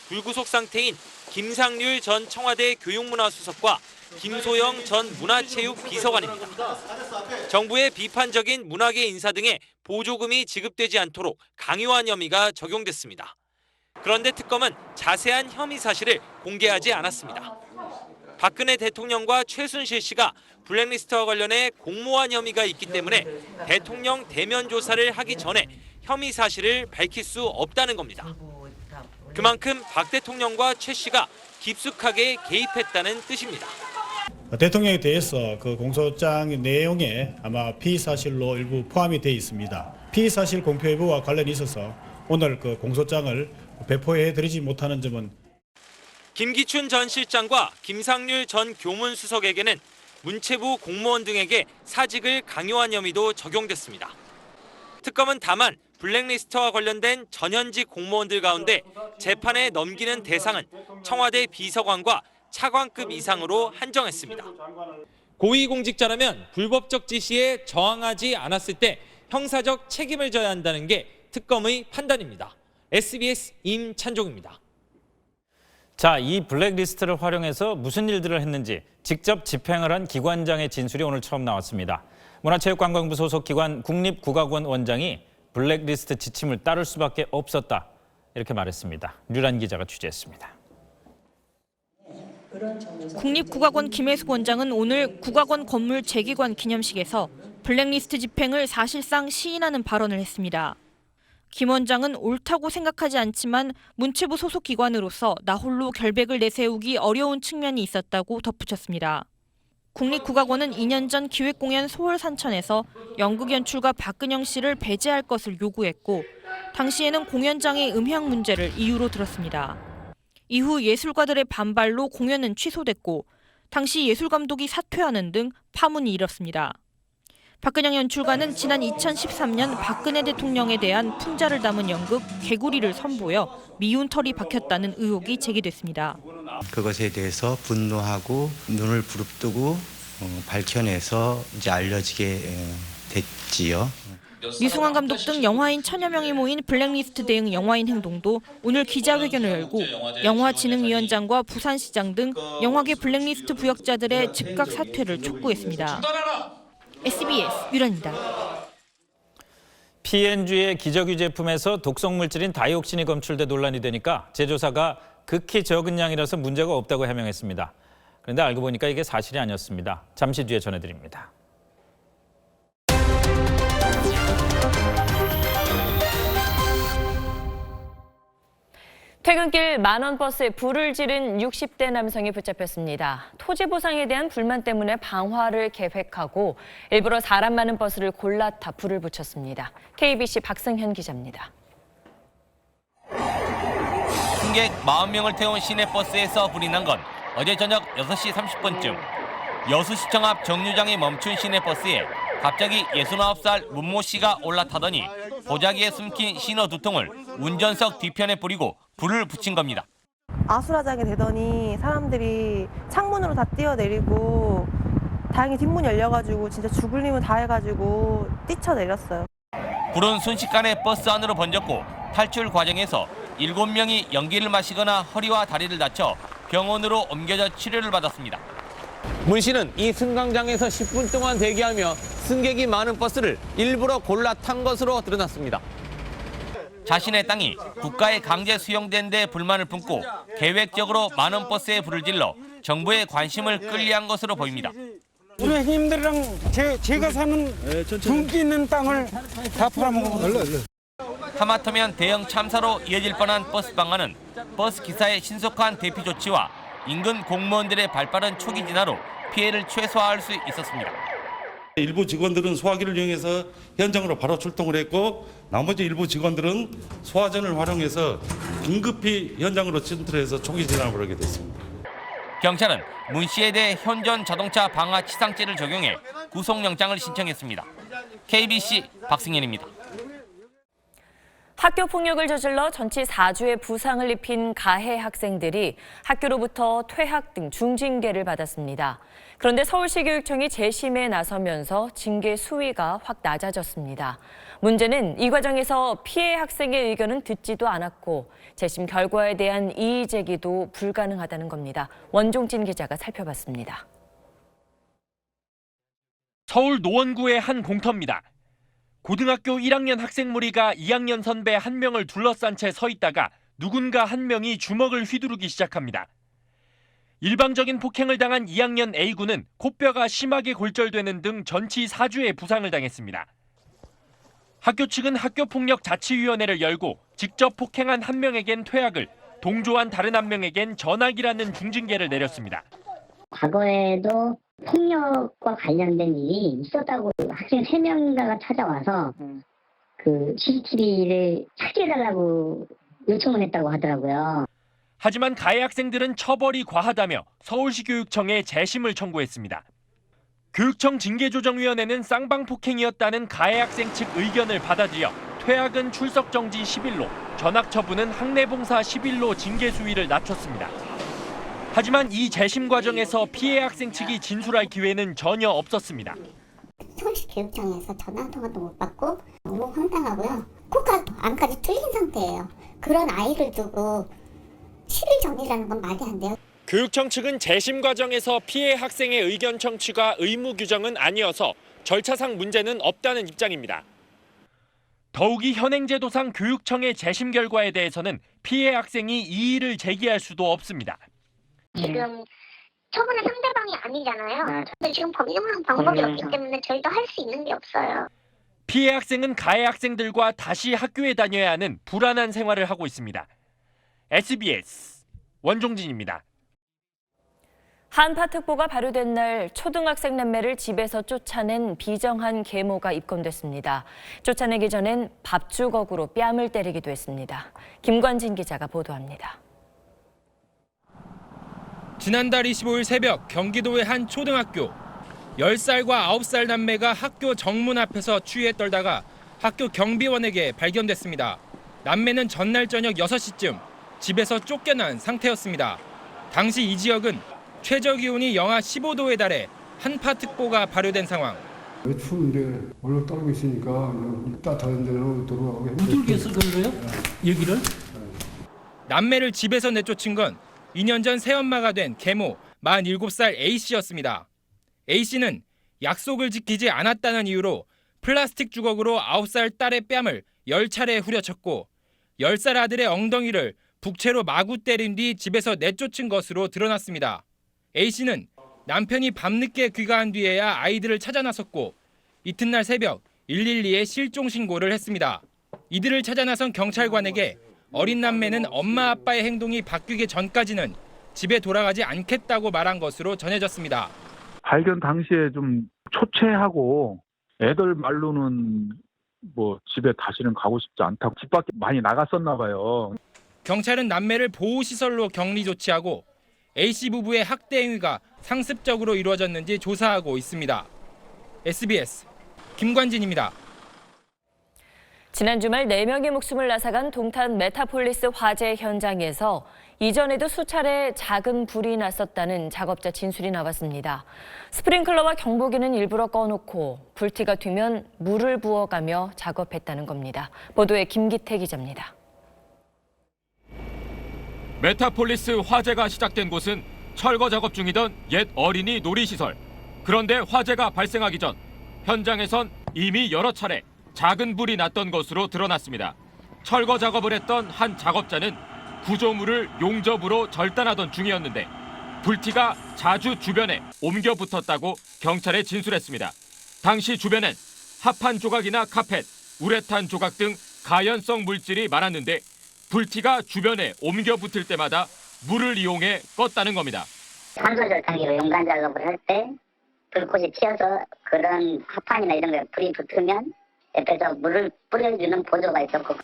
Speaker 19: 불구속 상태인 김상률 전 청와대 교육문화수석과 김소영 전 문화체육 비서관입니다. 정부의 비판적인 문학의 인사 등에 보조금이 지급되지 않도록 강요한 혐의가 적용됐습니다. 그런데 특검은 자세한 혐의 사실을 공개하지 않았습니다. 박근혜 대통령과 최순실 씨가 블랙리스트와 관련해 공모한 혐의가 있기 때문에 대통령 대면 조사를 하기 전에 혐의 사실을 밝힐 수 없다는 겁니다. 그만큼 박 대통령과 최 씨가 깊숙하게 개입했다는 뜻입니다.
Speaker 6: 대통령에 대해서 그 공소장 내용에 아마 피의사실로 일부 포함이 되어 있습니다. 피의사실 공표 여부와 관련이 있어서 오늘 그 공소장을 배포해드리지 못하는 점은
Speaker 19: 김기춘 전 실장과 김상률 전 교문수석에게는 문체부 공무원 등에게 사직을 강요한 혐의도 적용됐습니다. 특검은 다만 블랙리스트와 관련된 전현직 공무원들 가운데 재판에 넘기는 대상은 청와대 비서관과 차관급 이상으로 한정했습니다. 고위공직자라면 불법적 지시에 저항하지 않았을 때 형사적 책임을 져야 한다는 게 특검의 판단입니다. SBS 임찬종입니다.
Speaker 4: 자, 이 블랙리스트를 활용해서 무슨 일들을 했는지 직접 집행을 한 기관장의 진술이 오늘 처음 나왔습니다. 문화체육관광부 소속 기관 국립국악원 원장이 블랙리스트 지침을 따를 수밖에 없었다, 이렇게 말했습니다. 류란 기자가 취재했습니다.
Speaker 1: 국립국악원 김혜숙 원장은 오늘 국악원 건물 재기관 기념식에서 블랙리스트 집행을 사실상 시인하는 발언을 했습니다. 김 원장은 옳다고 생각하지 않지만 문체부 소속 기관으로서 나 홀로 결백을 내세우기 어려운 측면이 있었다고 덧붙였습니다. 국립국악원은 2년 전 기획공연 소월산천에서 연극연출가 박근영 씨를 배제할 것을 요구했고 당시에는 공연장의 음향 문제를 이유로 들었습니다. 이후 예술가들의 반발로 공연은 취소됐고 당시 예술감독이 사퇴하는 등 파문이 일었습니다. 박근영 연출가는 지난 2013년 박근혜 대통령에 대한 풍자를 담은 연극 개구리를 선보여 미운 털이 박혔다는 의혹이 제기됐습니다.
Speaker 20: 그것에 대해서 분노하고 눈을 부릅뜨고 밝혀내서 이제 알려지게 됐지요.
Speaker 1: 류승환 감독 등 영화인 천여 명이 모인 블랙리스트 대응 영화인 행동도 오늘 기자회견을 열고 영화진흥위원장과 부산시장 등 영화계 블랙리스트 부역자들의 즉각 사퇴를 촉구했습니다. SBS 유란입니다.
Speaker 4: P&G의 기저귀 제품에서 독성 물질인 다이옥신이 검출돼 논란이 되니까 제조사가 극히 적은 양이라서 문제가 없다고 해명했습니다. 그런데 알고 보니까 이게 사실이 아니었습니다. 잠시 뒤에 전해드립니다.
Speaker 1: 퇴근길 만원 버스에 불을 지른 60대 남성이 붙잡혔습니다. 토지 보상에 대한 불만 때문에 방화를 계획하고 일부러 사람 많은 버스를 골라 타 불을 붙였습니다. KBC 박승현 기자입니다.
Speaker 21: 승객 40명을 태운 시내버스에서 불이 난 건 어제 저녁 6시 30분쯤 여수시청 앞 정류장에 멈춘 시내버스에 갑자기 69살 문모 씨가 올라타더니 보자기에 숨긴 신호 두 통을 운전석 뒤편에 뿌리고 불을 붙인 겁니다.
Speaker 22: 아수라장이 되더니 사람들이 창문으로 다 뛰어내리고 다행히 뒷문이 열려가지고 진짜 죽을 힘을 다해가지고 뛰쳐내렸어요.
Speaker 21: 불은 순식간에 버스 안으로 번졌고 탈출 과정에서 7명이 연기를 마시거나 허리와 다리를 다쳐 병원으로 옮겨져 치료를 받았습니다.
Speaker 23: 문 씨는 이 승강장에서 10분 동안 대기하며 승객이 많은 버스를 일부러 골라 탄 것으로 드러났습니다.
Speaker 21: 자신의 땅이 국가에 강제 수용된 데 불만을 품고 계획적으로 많은 버스에 불을 질러 정부의 관심을 끌려한 것으로 보입니다.
Speaker 24: 우리 형님들이랑 제가 사는 분기 있는 땅을 다 팔아먹어버렸어요.
Speaker 21: 하마터면 대형 참사로 이어질 뻔한 버스 방안은 버스 기사의 신속한 대피 조치와 인근 공무원들의 발빠른 초기 진화로 피해를 최소화할 수 있었습니다.
Speaker 2: 일부 직원들은 소화기를 이용해서 현장으로 바로 출동을 했고 나머지 일부 직원들은 소화전을 활용해서 긴급히 현장으로 침투해서 초기 진압을 하게 됐습니다.
Speaker 21: 경찰은 문 씨에 대해 현존 자동차 방화 치상죄를 적용해 구속영장을 신청했습니다. KBC 박승현입니다.
Speaker 1: 학교 폭력을 저질러 전치 4주의 부상을 입힌 가해 학생들이 학교로부터 퇴학 등 중징계를 받았습니다. 그런데 서울시 교육청이 재심에 나서면서 징계 수위가 확 낮아졌습니다. 문제는 이 과정에서 피해 학생의 의견은 듣지도 않았고 재심 결과에 대한 이의 제기도 불가능하다는 겁니다. 원종진 기자가 살펴봤습니다.
Speaker 3: 서울 노원구의 한 공터입니다. 고등학교 1학년 학생 무리가 2학년 선배 한 명을 둘러싼 채 서 있다가 누군가 한 명이 주먹을 휘두르기 시작합니다. 일방적인 폭행을 당한 2학년 A군은 코뼈가 심하게 골절되는 등 전치 4주의 부상을 당했습니다. 학교 측은 학교폭력자치위원회를 열고 직접 폭행한 한 명에겐 퇴학을, 동조한 다른 한 명에겐 전학이라는 중징계를 내렸습니다.
Speaker 5: 과거에도 폭력과 관련된 일이 있었다고 학생 3명인가가 찾아와서 그 CCTV를 삭제해달라고 요청을 했다고 하더라고요.
Speaker 3: 하지만 가해 학생들은 처벌이 과하다며 서울시 교육청에 재심을 청구했습니다. 교육청 징계조정위원회는 쌍방폭행이었다는 가해 학생 측 의견을 받아들여 퇴학은 출석 정지 10일로, 전학 처분은 학내봉사 10일로 징계 수위를 낮췄습니다. 하지만 이 재심 과정에서 피해 학생 측이 진술할 기회는 전혀 없었습니다.
Speaker 8: 서울시 교육청에서 전화 한 통화도 못 받고 너무 황당하고요. 코가 안까지 뚫린 상태예요. 그런 아이를 두고 10일 정리라는 건 말이 안 돼요.
Speaker 3: 교육청 측은 재심 과정에서 피해 학생의 의견 청취가 의무 규정은 아니어서 절차상 문제는 없다는 입장입니다. 더욱이 현행제도상 교육청의 재심 결과에 대해서는 피해 학생이 이의를 제기할 수도 없습니다.
Speaker 8: 지금 처분은 상대방이 아니잖아요. 지금 법령상 방법이 없기 때문에 저희도 할 수 있는 게 없어요.
Speaker 3: 피해 학생은 가해 학생들과 다시 학교에 다녀야 하는 불안한 생활을 하고 있습니다. SBS 원종진입니다.
Speaker 1: 한파특보가 발효된 날 초등학생 남매를 집에서 쫓아낸 비정한 계모가 입건됐습니다. 쫓아내기 전엔 밥주걱으로 뺨을 때리기도 했습니다. 김관진 기자가 보도합니다.
Speaker 25: 지난달 25일 새벽 경기도의 한 초등학교 10살과 9살 남매가 학교 정문 앞에서 추위에 떨다가 학교 경비원에게 발견됐습니다. 남매는 전날 저녁 6시쯤 집에서 쫓겨난 상태였습니다. 당시 이 지역은 최저 기온이 영하 15도에 달해 한파특보가 발효된 상황.
Speaker 26: 추운데 얼룩 떨고 있으니까 따뜻한 데로 들어가고.
Speaker 25: 우둘기에서 그래요? 여기를? 남매를 집에서 내쫓은 건 2년 전 새엄마가 된 계모 47살 A씨였습니다. A씨는 약속을 지키지 않았다는 이유로 플라스틱 주걱으로 9살 딸의 뺨을 10차례 후려쳤고 10살 아들의 엉덩이를 북채로 마구 때린 뒤 집에서 내쫓은 것으로 드러났습니다. A씨는 남편이 밤늦게 귀가한 뒤에야 아이들을 찾아 나섰고 이튿날 새벽 112에 실종 신고를 했습니다. 이들을 찾아 나선 경찰관에게 어린 남매는 엄마 아빠의 행동이 바뀌기 전까지는 집에 돌아가지 않겠다고 말한 것으로 전해졌습니다.
Speaker 27: 발견 당시에 좀 초췌하고 애들 말로는 뭐 집에 다시는 가고 싶지 않다고 집 밖에 많이 나갔었나 봐요.
Speaker 25: 경찰은 남매를 보호시설로 격리 조치하고 A씨 부부의 학대 행위가 상습적으로 이루어졌는지 조사하고 있습니다. SBS 김관진입니다.
Speaker 1: 지난 주말 4명의 목숨을 앗아간 동탄 메타폴리스 화재 현장에서 이전에도 수차례 작은 불이 났었다는 작업자 진술이 나왔습니다. 스프링클러와 경보기는 일부러 꺼놓고 불티가 튀면 물을 부어가며 작업했다는 겁니다. 보도에 김기태 기자입니다.
Speaker 28: 메타폴리스 화재가 시작된 곳은 철거 작업 중이던 옛 어린이 놀이시설. 그런데 화재가 발생하기 전 현장에선 이미 여러 차례 작은 불이 났던 것으로 드러났습니다. 철거 작업을 했던 한 작업자는 구조물을 용접으로 절단하던 중이었는데 불티가 자주 주변에 옮겨 붙었다고 경찰에 진술했습니다. 당시 주변엔 합판 조각이나 카펫, 우레탄 조각 등 가연성 물질이 많았는데 불티가 주변에 옮겨 붙을 때마다 물을 이용해 껐다는 겁니다.
Speaker 5: 산소절단기로 용관 작업을 할 때 불꽃이 튀어서 그런 합판이나 이런 거에 불이 붙으면 옆에서 물을 뿌려주는 보조가 있었고.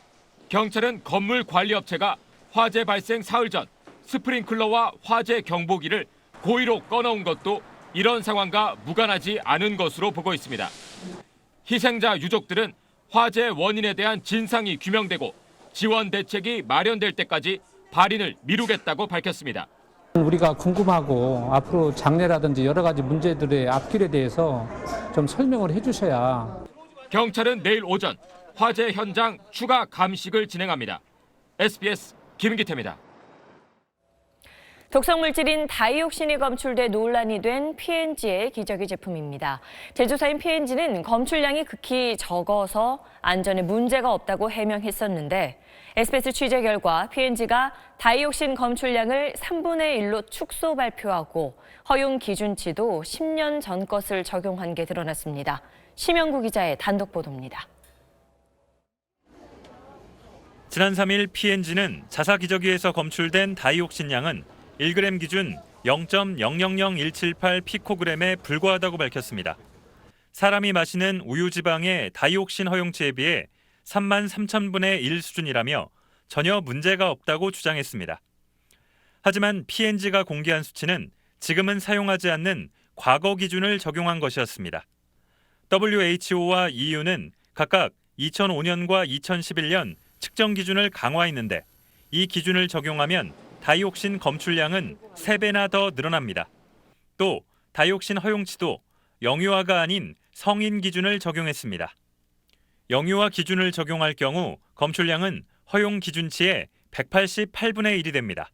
Speaker 28: 경찰은 건물 관리업체가 화재 발생 사흘 전 스프링클러와 화재 경보기를 고의로 꺼놓은 것도 이런 상황과 무관하지 않은 것으로 보고 있습니다. 희생자 유족들은 화재 원인에 대한 진상이 규명되고 지원 대책이 마련될 때까지 발인을 미루겠다고 밝혔습니다.
Speaker 7: 우리가 궁금하고 앞으로 장례라든지 여러 가지 문제들의 앞길에 대해서 좀 설명을 해주셔야.
Speaker 28: 경찰은 내일 오전 화재 현장 추가 감식을 진행합니다. SBS 김기태입니다.
Speaker 1: 독성물질인 다이옥신이 검출돼 논란이 된 PNG의 기저귀 제품입니다. 제조사인 PNG는 검출량이 극히 적어서 안전에 문제가 없다고 해명했었는데 SBS 취재 결과 PNG가 다이옥신 검출량을 3분의 1로 축소 발표하고 허용 기준치도 10년 전 것을 적용한 게 드러났습니다. 심영구 기자의 단독 보도입니다.
Speaker 9: 지난 3일 PNG는 자사 기저귀에서 검출된 다이옥신 양은 1g 기준 0.000178 피코그램에 불과하다고 밝혔습니다. 사람이 마시는 우유 지방의 다이옥신 허용치에 비해 33,000분의 1 수준이라며 전혀 문제가 없다고 주장했습니다. 하지만 PNG가 공개한 수치는 지금은 사용하지 않는 과거 기준을 적용한 것이었습니다. WHO와 EU는 각각 2005년과 2011년 측정 기준을 강화했는데 이 기준을 적용하면 다이옥신 검출량은 3배나 더 늘어납니다. 또 다이옥신 허용치도 영유아가 아닌 성인 기준을 적용했습니다. 영유아 기준을 적용할 경우 검출량은 허용 기준치의 188분의 1이 됩니다.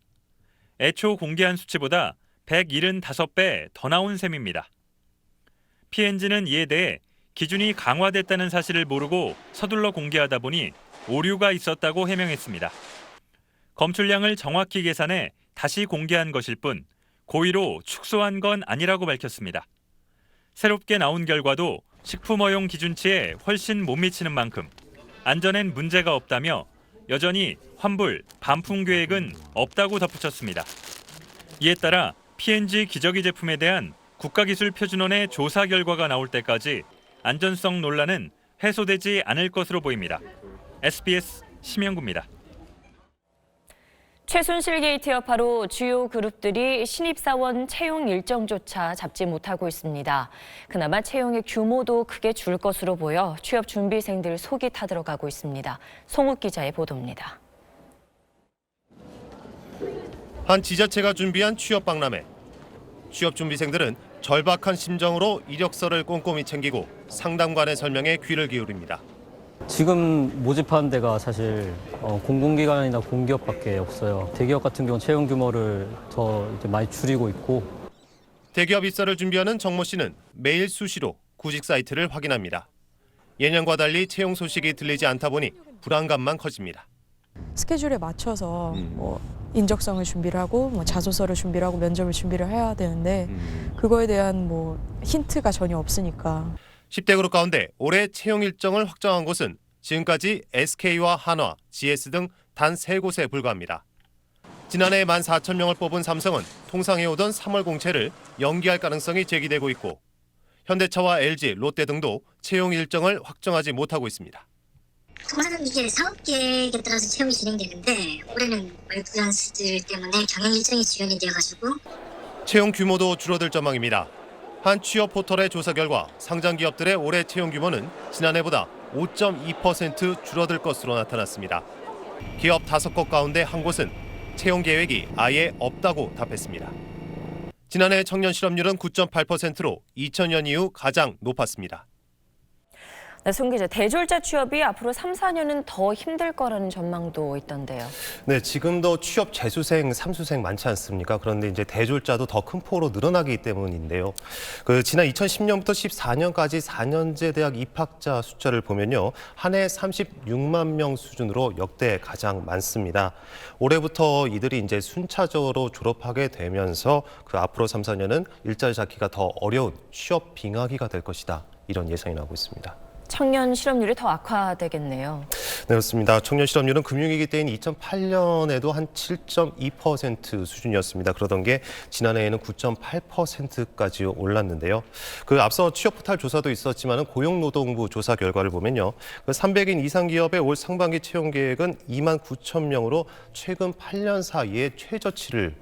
Speaker 9: 애초 공개한 수치보다 175배 더 나온 셈입니다. PNG는 이에 대해 기준이 강화됐다는 사실을 모르고 서둘러 공개하다 보니 오류가 있었다고 해명했습니다. 검출량을 정확히 계산해 다시 공개한 것일 뿐 고의로 축소한 건 아니라고 밝혔습니다. 새롭게 나온 결과도 식품허용 기준치에 훨씬 못 미치는 만큼 안전엔 문제가 없다며 여전히 환불, 반품 계획은 없다고 덧붙였습니다. 이에 따라 PNG 기저귀 제품에 대한 국가기술표준원의 조사 결과가 나올 때까지 안전성 논란은 해소되지 않을 것으로 보입니다. SBS 심영구입니다.
Speaker 1: 최순실 게이트 여파로 주요 그룹들이 신입사원 채용 일정조차 잡지 못하고 있습니다. 그나마 채용의 규모도 크게 줄 것으로 보여 취업 준비생들 속이 타들어가고 있습니다. 송욱 기자의 보도입니다.
Speaker 10: 한 지자체가 준비한 취업 박람회. 취업 준비생들은 절박한 심정으로 이력서를 꼼꼼히 챙기고 상담관의 설명에 귀를 기울입니다.
Speaker 11: 지금 모집하는 데가 사실 공공기관이나 공기업밖에 없어요. 대기업 같은 경우는 채용 규모를 더 이제 많이 줄이고 있고.
Speaker 10: 대기업 입사를 준비하는 정모 씨는 매일 수시로 구직 사이트를 확인합니다. 예년과 달리 채용 소식이 들리지 않다 보니 불안감만 커집니다.
Speaker 22: 스케줄에 맞춰서 인적성을 준비를 하고 자소서를 준비를 하고 면접을 준비를 해야 되는데 그거에 대한 힌트가 전혀 없으니까.
Speaker 10: 10대 그룹 가운데 올해 채용 일정을 확정한 곳은 지금까지 SK와 한화, GS 등 단 3곳에 불과합니다. 지난해 14,000명을 뽑은 삼성은 통상해오던 3월 공채를 연기할 가능성이 제기되고 있고 현대차와 LG, 롯데 등도 채용 일정을 확정하지 못하고 있습니다.
Speaker 12: 통상은 이게 사업 계획에 따라서 채용이 진행되는데 올해는 불안수들 때문에 경영 일정이 지연이 되어가지고
Speaker 10: 채용 규모도 줄어들 전망입니다. 한 취업 포털의 조사 결과 상장 기업들의 올해 채용 규모는 지난해보다 5.2% 줄어들 것으로 나타났습니다. 기업 5곳 가운데 한 곳은 채용 계획이 아예 없다고 답했습니다. 지난해 청년 실업률은 9.8%로 2000년 이후 가장 높았습니다.
Speaker 1: 네, 송 기자, 대졸자 취업이 앞으로 3, 4년은 더 힘들 거라는 전망도 있던데요.
Speaker 13: 네, 지금도 취업 재수생, 삼수생 많지 않습니까? 그런데 이제 대졸자도 더 큰 폭으로 늘어나기 때문인데요. 지난 2010년부터 14년까지 4년제 대학 입학자 숫자를 보면요. 한 해 36만 명 수준으로 역대 가장 많습니다. 올해부터 이들이 이제 순차적으로 졸업하게 되면서 앞으로 3, 4년은 일자리 찾기가 더 어려운 취업 빙하기가 될 것이다. 이런 예상이 나오고 있습니다.
Speaker 1: 청년 실업률이 더 악화되겠네요.
Speaker 13: 네, 그렇습니다. 청년 실업률은 금융위기 때인 2008년에도 한 7.2% 수준이었습니다. 그러던 게 지난해에는 9.8%까지 올랐는데요. 그 앞서 취업 포탈 조사도 있었지만 고용노동부 조사 결과를 보면요. 그 300인 이상 기업의 올 상반기 채용 계획은 2만 9천 명으로 최근 8년 사이에 최저치를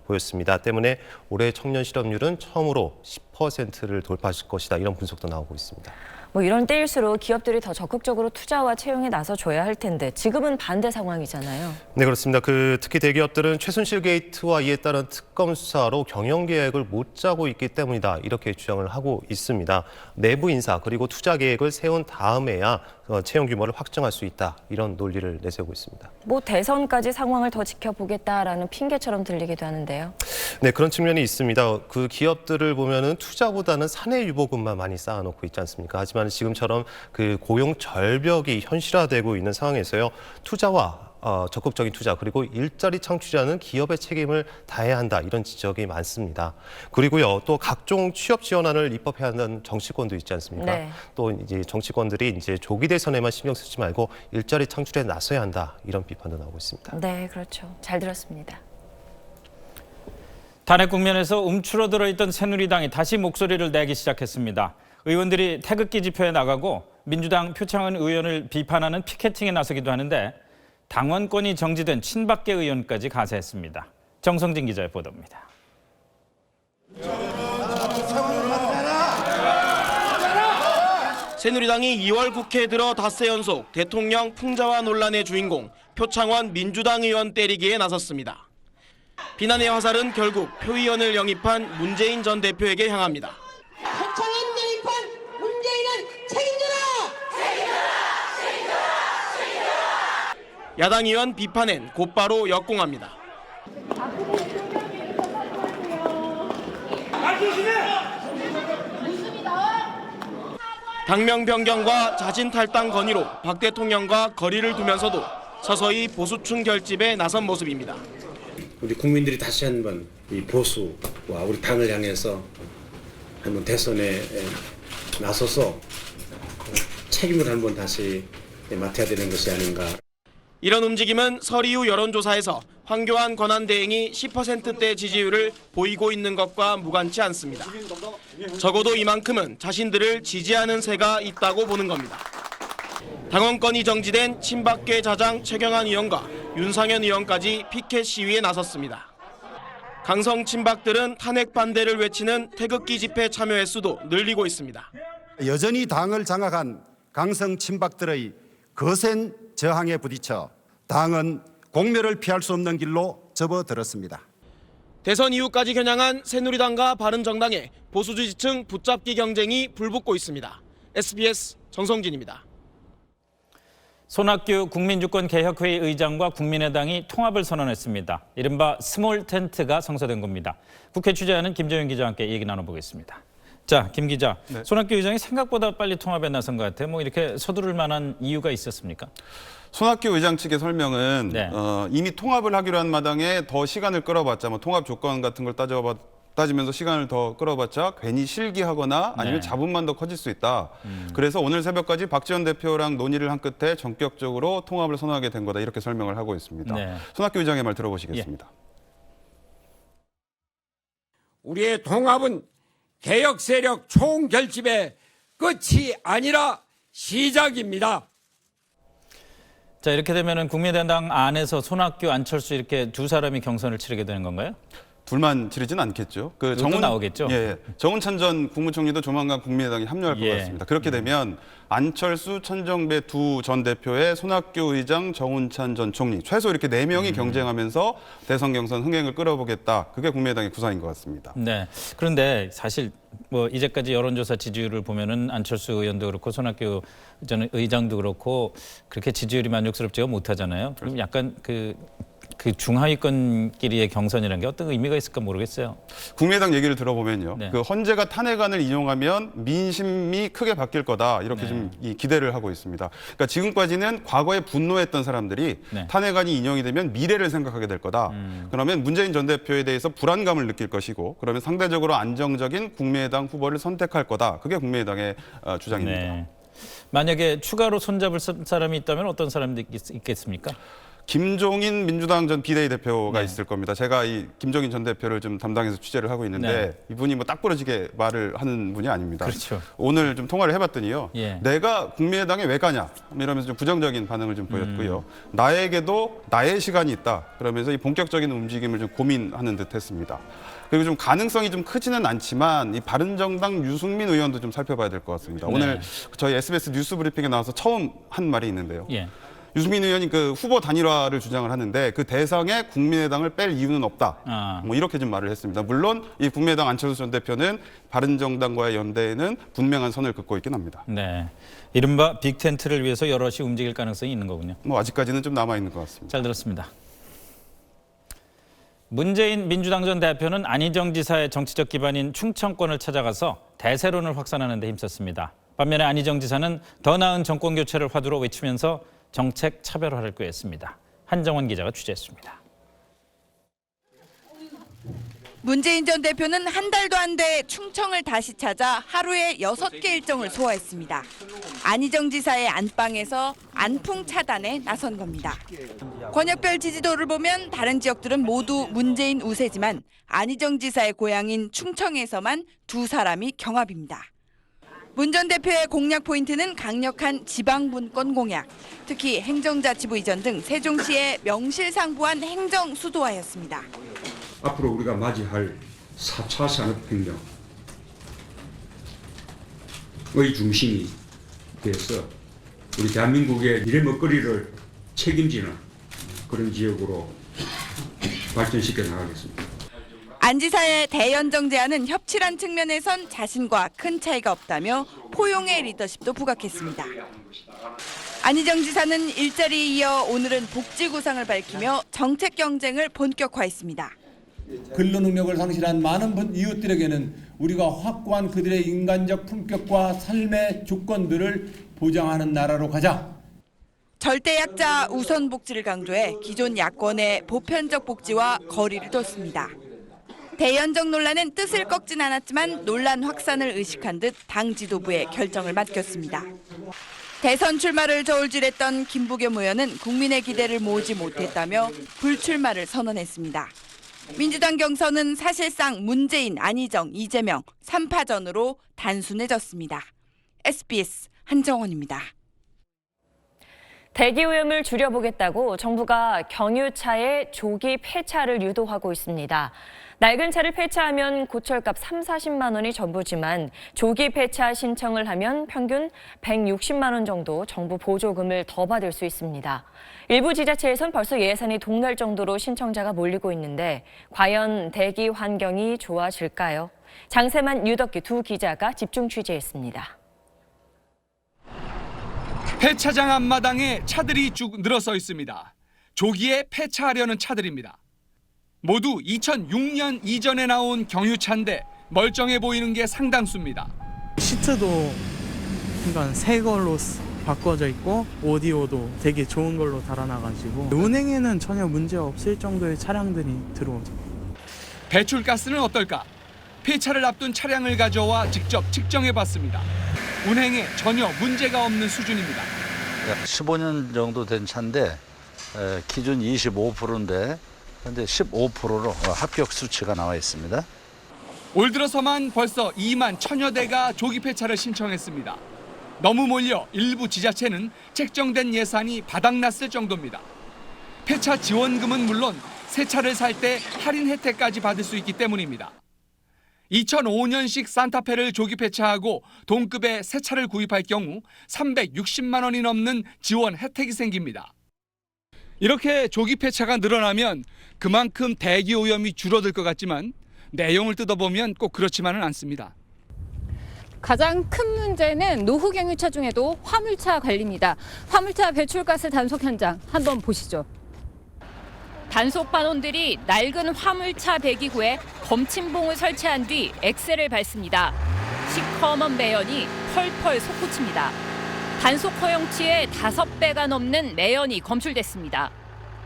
Speaker 13: 보였습니다. 때문에 올해 청년 실업률은 처음으로 10%를 돌파할 것이다. 이런 분석도 나오고 있습니다.
Speaker 1: 뭐 이런 때일수록 기업들이 더 적극적으로 투자와 채용에 나서줘야 할 텐데 지금은 반대 상황이잖아요.
Speaker 13: 네, 그렇습니다. 특히 대기업들은 최순실 게이트와 이에 따른 특검 수사로 경영 계획을 못 짜고 있기 때문이다. 이렇게 주장을 하고 있습니다. 내부 인사 그리고 투자 계획을 세운 다음에야 채용 규모를 확정할 수 있다. 이런 논리를 내세우고 있습니다.
Speaker 1: 뭐 대선까지 상황을 더 지켜보겠다라는 핑계처럼 들리기도 하는데요.
Speaker 13: 네, 그런 측면이 있습니다. 그 기업들을 보면은 투자보다는 사내 유보금만 많이 쌓아놓고 있지 않습니까? 하지만 지금처럼 그 고용 절벽이 현실화되고 있는 상황에서요. 투자와 적극적인 투자 그리고 일자리 창출하는 기업의 책임을 다해야 한다 이런 지적이 많습니다. 그리고요 또 각종 취업 지원안을 입법해야 하는 정치권도 있지 않습니까?
Speaker 1: 네.
Speaker 13: 또 이제 정치권들이 이제 조기 대선에만 신경 쓰지 말고 일자리 창출에 나서야 한다 이런 비판도 나오고 있습니다.
Speaker 1: 네, 그렇죠. 잘 들었습니다.
Speaker 4: 탄핵 국면에서 움츠러들어 있던 새누리당이 다시 목소리를 내기 시작했습니다. 의원들이 태극기 집회에 나가고 민주당 표창원 의원을 비판하는 피켓팅에 나서기도 하는데 당원권이 정지된 친박계 의원까지 가세했습니다. 정성진 기자의 보도입니다.
Speaker 6: 새누리당이 2월 국회에 들어 닷새 연속 대통령 풍자화 논란의 주인공 표창원 민주당 의원 때리기에 나섰습니다. 비난의 화살은 결국 표 의원을 영입한 문재인 전 대표에게 향합니다.
Speaker 14: 표창원 영입한 문재인은 책임져라!
Speaker 6: 야당 의원 비판엔 곧바로 역공합니다. 당명 변경과 자진 탈당 건의로 박 대통령과 거리를 두면서도 서서히 보수층 결집에 나선 모습입니다.
Speaker 15: 우리 국민들이 다시 한번 이 보수와 우리 당을 향해서 한번 대선에 나서서 책임을 한번 다시 맡아야 되는 것이 아닌가.
Speaker 6: 이런 움직임은 설 이후 여론조사에서 황교안 권한대행이 10%대 지지율을 보이고 있는 것과 무관치 않습니다. 적어도 이만큼은 자신들을 지지하는 새가 있다고 보는 겁니다. 당원권이 정지된 친박계 자장 최경환 의원과 윤상현 의원까지 피켓 시위에 나섰습니다. 강성 친박들은 탄핵 반대를 외치는 태극기 집회 참여 횟수도 늘리고 있습니다.
Speaker 16: 여전히 당을 장악한 강성 친박들의 거센 저항에 부딪혀 당은 공멸을 피할 수 없는 길로 접어들었습니다.
Speaker 6: 대선 이후까지 겨냥한 새누리당과 바른정당의 보수 지지층 붙잡기 경쟁이 불붙고 있습니다. SBS 정성진입니다.
Speaker 4: 손학규 국민주권개혁회의 의장과 국민의당이 통합을 선언했습니다. 이른바 스몰 텐트가 성사된 겁니다. 국회 취재하는 김재윤 기자와 함께 얘기 나눠보겠습니다. 자, 김 기자, 네. 손학규 의장이 생각보다 빨리 통합에 나선 것 같아요. 뭐 이렇게 서두를 만한 이유가 있었습니까?
Speaker 17: 손학규 의장 측의 설명은
Speaker 4: 네.
Speaker 17: 이미 통합을 하기로 한 마당에 더 시간을 끌어봤자 뭐 통합 조건 같은 걸 따지면서 시간을 더 끌어봤자 괜히 실기하거나 아니면
Speaker 4: 네.
Speaker 17: 잡음만 더 커질 수 있다. 그래서 오늘 새벽까지 박지원 대표랑 논의를 한 끝에 전격적으로 통합을 선언하게 된 거다. 이렇게 설명을 하고 있습니다.
Speaker 4: 네.
Speaker 17: 손학규 의장의 말 들어보시겠습니다.
Speaker 4: 예.
Speaker 18: 우리의 통합은 개혁 세력 총결집의 끝이 아니라 시작입니다.
Speaker 4: 자, 이렇게 되면은 국민의당 안에서 손학규, 안철수 이렇게 두 사람이 경선을 치르게 되는 건가요?
Speaker 17: 둘만 지르진 않겠죠.
Speaker 4: 정훈 나오겠죠.
Speaker 17: 예, 정운찬 전 국무총리도 조만간 국민의당에 합류할
Speaker 4: 예.
Speaker 17: 것 같습니다. 그렇게 되면 안철수, 천정배 두 전 대표의 손학규 의장, 정운찬 전 총리 최소 이렇게 4명이 경쟁하면서 대선 경선 흥행을 끌어보겠다. 그게 국민의당의 구상인 것 같습니다.
Speaker 4: 네. 그런데 사실 뭐 이제까지 여론조사 지지율을 보면은 안철수 의원도 그렇고 손학규 전 의장도 그렇고 그렇게 지지율이 만족스럽지가 못하잖아요. 그럼 약간 그 중하위권끼리의 경선이라는 게 어떤 의미가 있을까 모르겠어요.
Speaker 17: 국민의당 얘기를 들어보면요.
Speaker 4: 네.
Speaker 17: 그 헌재가 탄핵안을 인용하면 민심이 크게 바뀔 거다. 이렇게
Speaker 4: 네.
Speaker 17: 좀 기대를 하고 있습니다. 그러니까 지금까지는 과거에 분노했던 사람들이
Speaker 4: 네.
Speaker 17: 탄핵안이 인용이 되면 미래를 생각하게 될 거다. 그러면 문재인 전 대표에 대해서 불안감을 느낄 것이고 그러면 상대적으로 안정적인 국민의당 후보를 선택할 거다. 그게 국민의당의 주장입니다.
Speaker 4: 네. 만약에 추가로 손잡을 사람이 있다면 어떤 사람이 있겠습니까?
Speaker 17: 김종인 민주당 전 비대위 대표가 있을 겁니다. 제가 이 김종인 전 대표를 좀 담당해서 취재를 하고 있는데 이분이 뭐 딱 부러지게 말을 하는 분이 아닙니다.
Speaker 4: 그렇죠.
Speaker 17: 오늘 좀 통화를 해봤더니요.
Speaker 4: 예.
Speaker 17: 내가 국민의당에 왜 가냐 이러면서 좀 부정적인 반응을 좀 보였고요. 나에게도 나의 시간이 있다. 그러면서 이 본격적인 움직임을 좀 고민하는 듯했습니다. 그리고 좀 가능성이 좀 크지는 않지만 이 바른정당 유승민 의원도 좀 살펴봐야 될 것 같습니다.
Speaker 4: 네.
Speaker 17: 오늘 저희 SBS 뉴스 브리핑에 나와서 처음 한 말이 있는데요.
Speaker 4: 예.
Speaker 17: 유승민 의원이 그 후보 단일화를 주장을 하는데 그 대상에 국민의당을 뺄 이유는 없다. 뭐 이렇게 좀 말을 했습니다. 물론 이 국민의당 안철수 전 대표는 바른정당과의 연대에는 분명한 선을 긋고 있긴 합니다.
Speaker 4: 네, 이른바 빅텐트를 위해서 여럿이 움직일 가능성이 있는 거군요.
Speaker 17: 뭐 아직까지는 좀 남아 있는 것 같습니다.
Speaker 4: 잘 들었습니다. 문재인 민주당 전 대표는 안희정 지사의 정치적 기반인 충청권을 찾아가서 대세론을 확산하는 데 힘썼습니다. 반면에 안희정 지사는 더 나은 정권 교체를 화두로 외치면서 정책 차별화를 꾀했습니다. 한정원 기자가 취재했습니다.
Speaker 2: 문재인 전 대표는 한 달도 안 돼 충청을 다시 찾아 하루에 6개 일정을 소화했습니다. 안희정 지사의 안방에서 안풍 차단에 나선 겁니다. 권역별 지지도를 보면 다른 지역들은 모두 문재인 우세지만 안희정 지사의 고향인 충청에서만 두 사람이 경합입니다. 문 전 대표의 공약 포인트는 강력한 지방분권 공약, 특히 행정자치부 이전 등 세종시의 명실상부한 행정 수도화였습니다.
Speaker 3: 앞으로 우리가 맞이할 4차 산업혁명의 중심이 돼서 우리 대한민국의 미래 먹거리를 책임지는 그런 지역으로 발전시켜 나가겠습니다.
Speaker 2: 안 지사의 대연정 제안은 협치란 측면에선 자신과 큰 차이가 없다며 포용의 리더십도 부각했습니다. 안희정 지사는 일자리에 이어 오늘은 복지 구상을 밝히며 정책 경쟁을 본격화했습니다.
Speaker 8: 근로 능력을 상실한 많은 이웃들에게는 우리가 확고한 그들의 인간적 품격과 삶의 조건들을 보장하는 나라로 가자.
Speaker 2: 절대약자 우선 복지를 강조해 기존 야권의 보편적 복지와 거리를 뒀습니다. 대연정 논란은 뜻을 꺾진 않았지만 논란 확산을 의식한 듯 당 지도부에 결정을 맡겼습니다. 대선 출마를 저울질했던 김부겸 의원은 국민의 기대를 모으지 못했다며 불출마를 선언했습니다. 민주당 경선은 사실상 문재인, 안희정, 이재명 3파전으로 단순해졌습니다. SBS 한정원입니다.
Speaker 1: 대기 오염을 줄여보겠다고 정부가 경유차의 조기 폐차를 유도하고 있습니다. 낡은 차를 폐차하면 고철값 30-40만 원이 전부지만 조기 폐차 신청을 하면 평균 160만 원 정도 정부 보조금을 더 받을 수 있습니다. 일부 지자체에선 벌써 예산이 동날 정도로 신청자가 몰리고 있는데 과연 대기 환경이 좋아질까요? 장세만, 유덕기 두 기자가 집중 취재했습니다.
Speaker 19: 폐차장 앞마당에 차들이 쭉 늘어서 있습니다. 조기에 폐차하려는 차들입니다. 모두 2006년 이전에 나온 경유차인데 멀쩡해 보이는 게 상당수입니다.
Speaker 20: 시트도 그러니까 새 걸로 바꿔져 있고 오디오도 되게 좋은 걸로 달아놔가지고 운행에는 전혀 문제 없을 정도의 차량들이 들어오죠.
Speaker 19: 배출가스는 어떨까? 폐차를 앞둔 차량을 가져와 직접 측정해봤습니다. 운행에 전혀 문제가 없는 수준입니다.
Speaker 21: 15년 정도 된 차인데 기준 25%인데 현재 15%로 합격 수치가 나와 있습니다.
Speaker 19: 올 들어서만 벌써 2만 1000여 대가 조기 폐차를 신청했습니다. 너무 몰려 일부 지자체는 책정된 예산이 바닥났을 정도입니다. 폐차 지원금은 물론 새 차를 살 때 할인 혜택까지 받을 수 있기 때문입니다. 2005년식 산타페를 조기 폐차하고 동급의 새 차를 구입할 경우 360만 원이 넘는 지원 혜택이 생깁니다. 이렇게 조기 폐차가 늘어나면 그만큼 대기 오염이 줄어들 것 같지만 내용을 뜯어보면 꼭 그렇지만은 않습니다.
Speaker 23: 가장 큰 문제는 노후 경유차 중에도 화물차 관리입니다. 화물차 배출가스 단속 현장 한번 보시죠. 단속 반원들이 낡은 화물차 배기구에 검침봉을 설치한 뒤 엑셀을 밟습니다. 시커먼 매연이 펄펄 솟구칩니다. 단속 허용치의 5배가 넘는 매연이 검출됐습니다.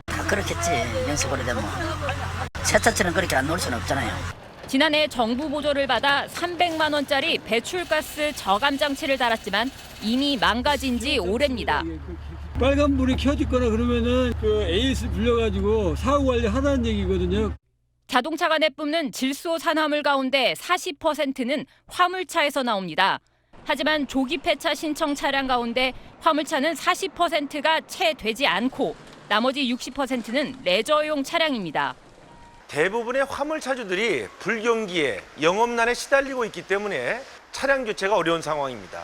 Speaker 24: 다 그렇겠지. 연습 오래되면 새 차처럼 그렇게 안 놓을 수는 없잖아요.
Speaker 23: 지난해 정부 보조를 받아 300만 원짜리 배출가스 저감 장치를 달았지만 이미 망가진 지 오래입니다.
Speaker 5: 빨간불이 켜졌거나 그러면은 AS 불려가지고 사후 관리 하라는 얘기거든요.
Speaker 23: 자동차가 내뿜는 질소 산화물 가운데 40%는 화물차에서 나옵니다. 하지만 조기 폐차 신청 차량 가운데 화물차는 40%가 채 되지 않고 나머지 60%는 레저용 차량입니다.
Speaker 7: 대부분의 화물차주들이 불경기에 영업난에 시달리고 있기 때문에 차량 교체가 어려운 상황입니다.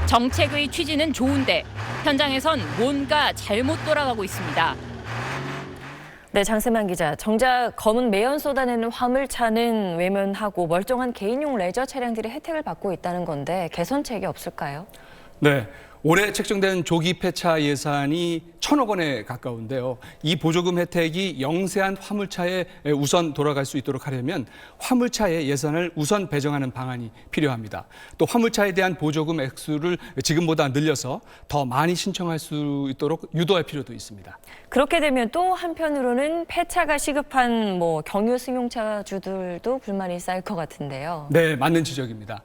Speaker 23: 정책의 취지는 좋은데 현장에선 뭔가 잘못 돌아가고 있습니다.
Speaker 1: 네, 장세만 기자. 정작 검은 매연 쏟아내는 화물차는 외면하고 멀쩡한 개인용 레저 차량들이 혜택을 받고 있다는 건데 개선책이 없을까요?
Speaker 19: 네. 올해 책정된 조기 폐차 예산이 1,000억 원에 가까운데요. 이 보조금 혜택이 영세한 화물차에 우선 돌아갈 수 있도록 하려면 화물차의 예산을 우선 배정하는 방안이 필요합니다. 또 화물차에 대한 보조금 액수를 지금보다 늘려서 더 많이 신청할 수 있도록 유도할 필요도 있습니다.
Speaker 1: 그렇게 되면 또 한편으로는 폐차가 시급한 경유 승용차주들도 불만이 쌓일 것 같은데요.
Speaker 19: 네, 맞는 지적입니다.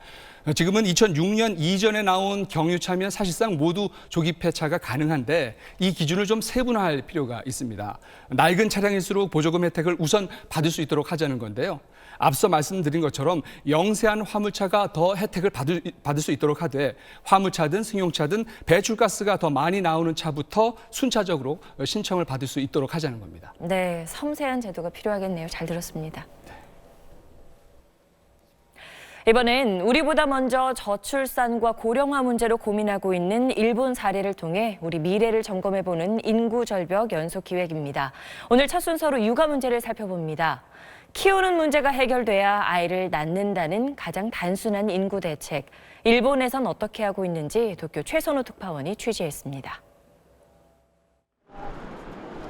Speaker 19: 지금은 2006년 이전에 나온 경유차면 사실상 모두 조기 폐차가 가능한데 이 기준을 좀 세분화할 필요가 있습니다. 낡은 차량일수록 보조금 혜택을 우선 받을 수 있도록 하자는 건데요. 앞서 말씀드린 것처럼 영세한 화물차가 더 혜택을 받을 수 있도록 하되 화물차든 승용차든 배출가스가 더 많이 나오는 차부터 순차적으로 신청을 받을 수 있도록 하자는 겁니다.
Speaker 1: 네, 섬세한 제도가 필요하겠네요. 잘 들었습니다. 이번엔 우리보다 먼저 저출산과 고령화 문제로 고민하고 있는 일본 사례를 통해 우리 미래를 점검해보는 인구 절벽 연속 기획입니다. 오늘 첫 순서로 육아 문제를 살펴봅니다. 키우는 문제가 해결돼야 아이를 낳는다는 가장 단순한 인구 대책. 일본에선 어떻게 하고 있는지 도쿄 최선우 특파원이 취재했습니다.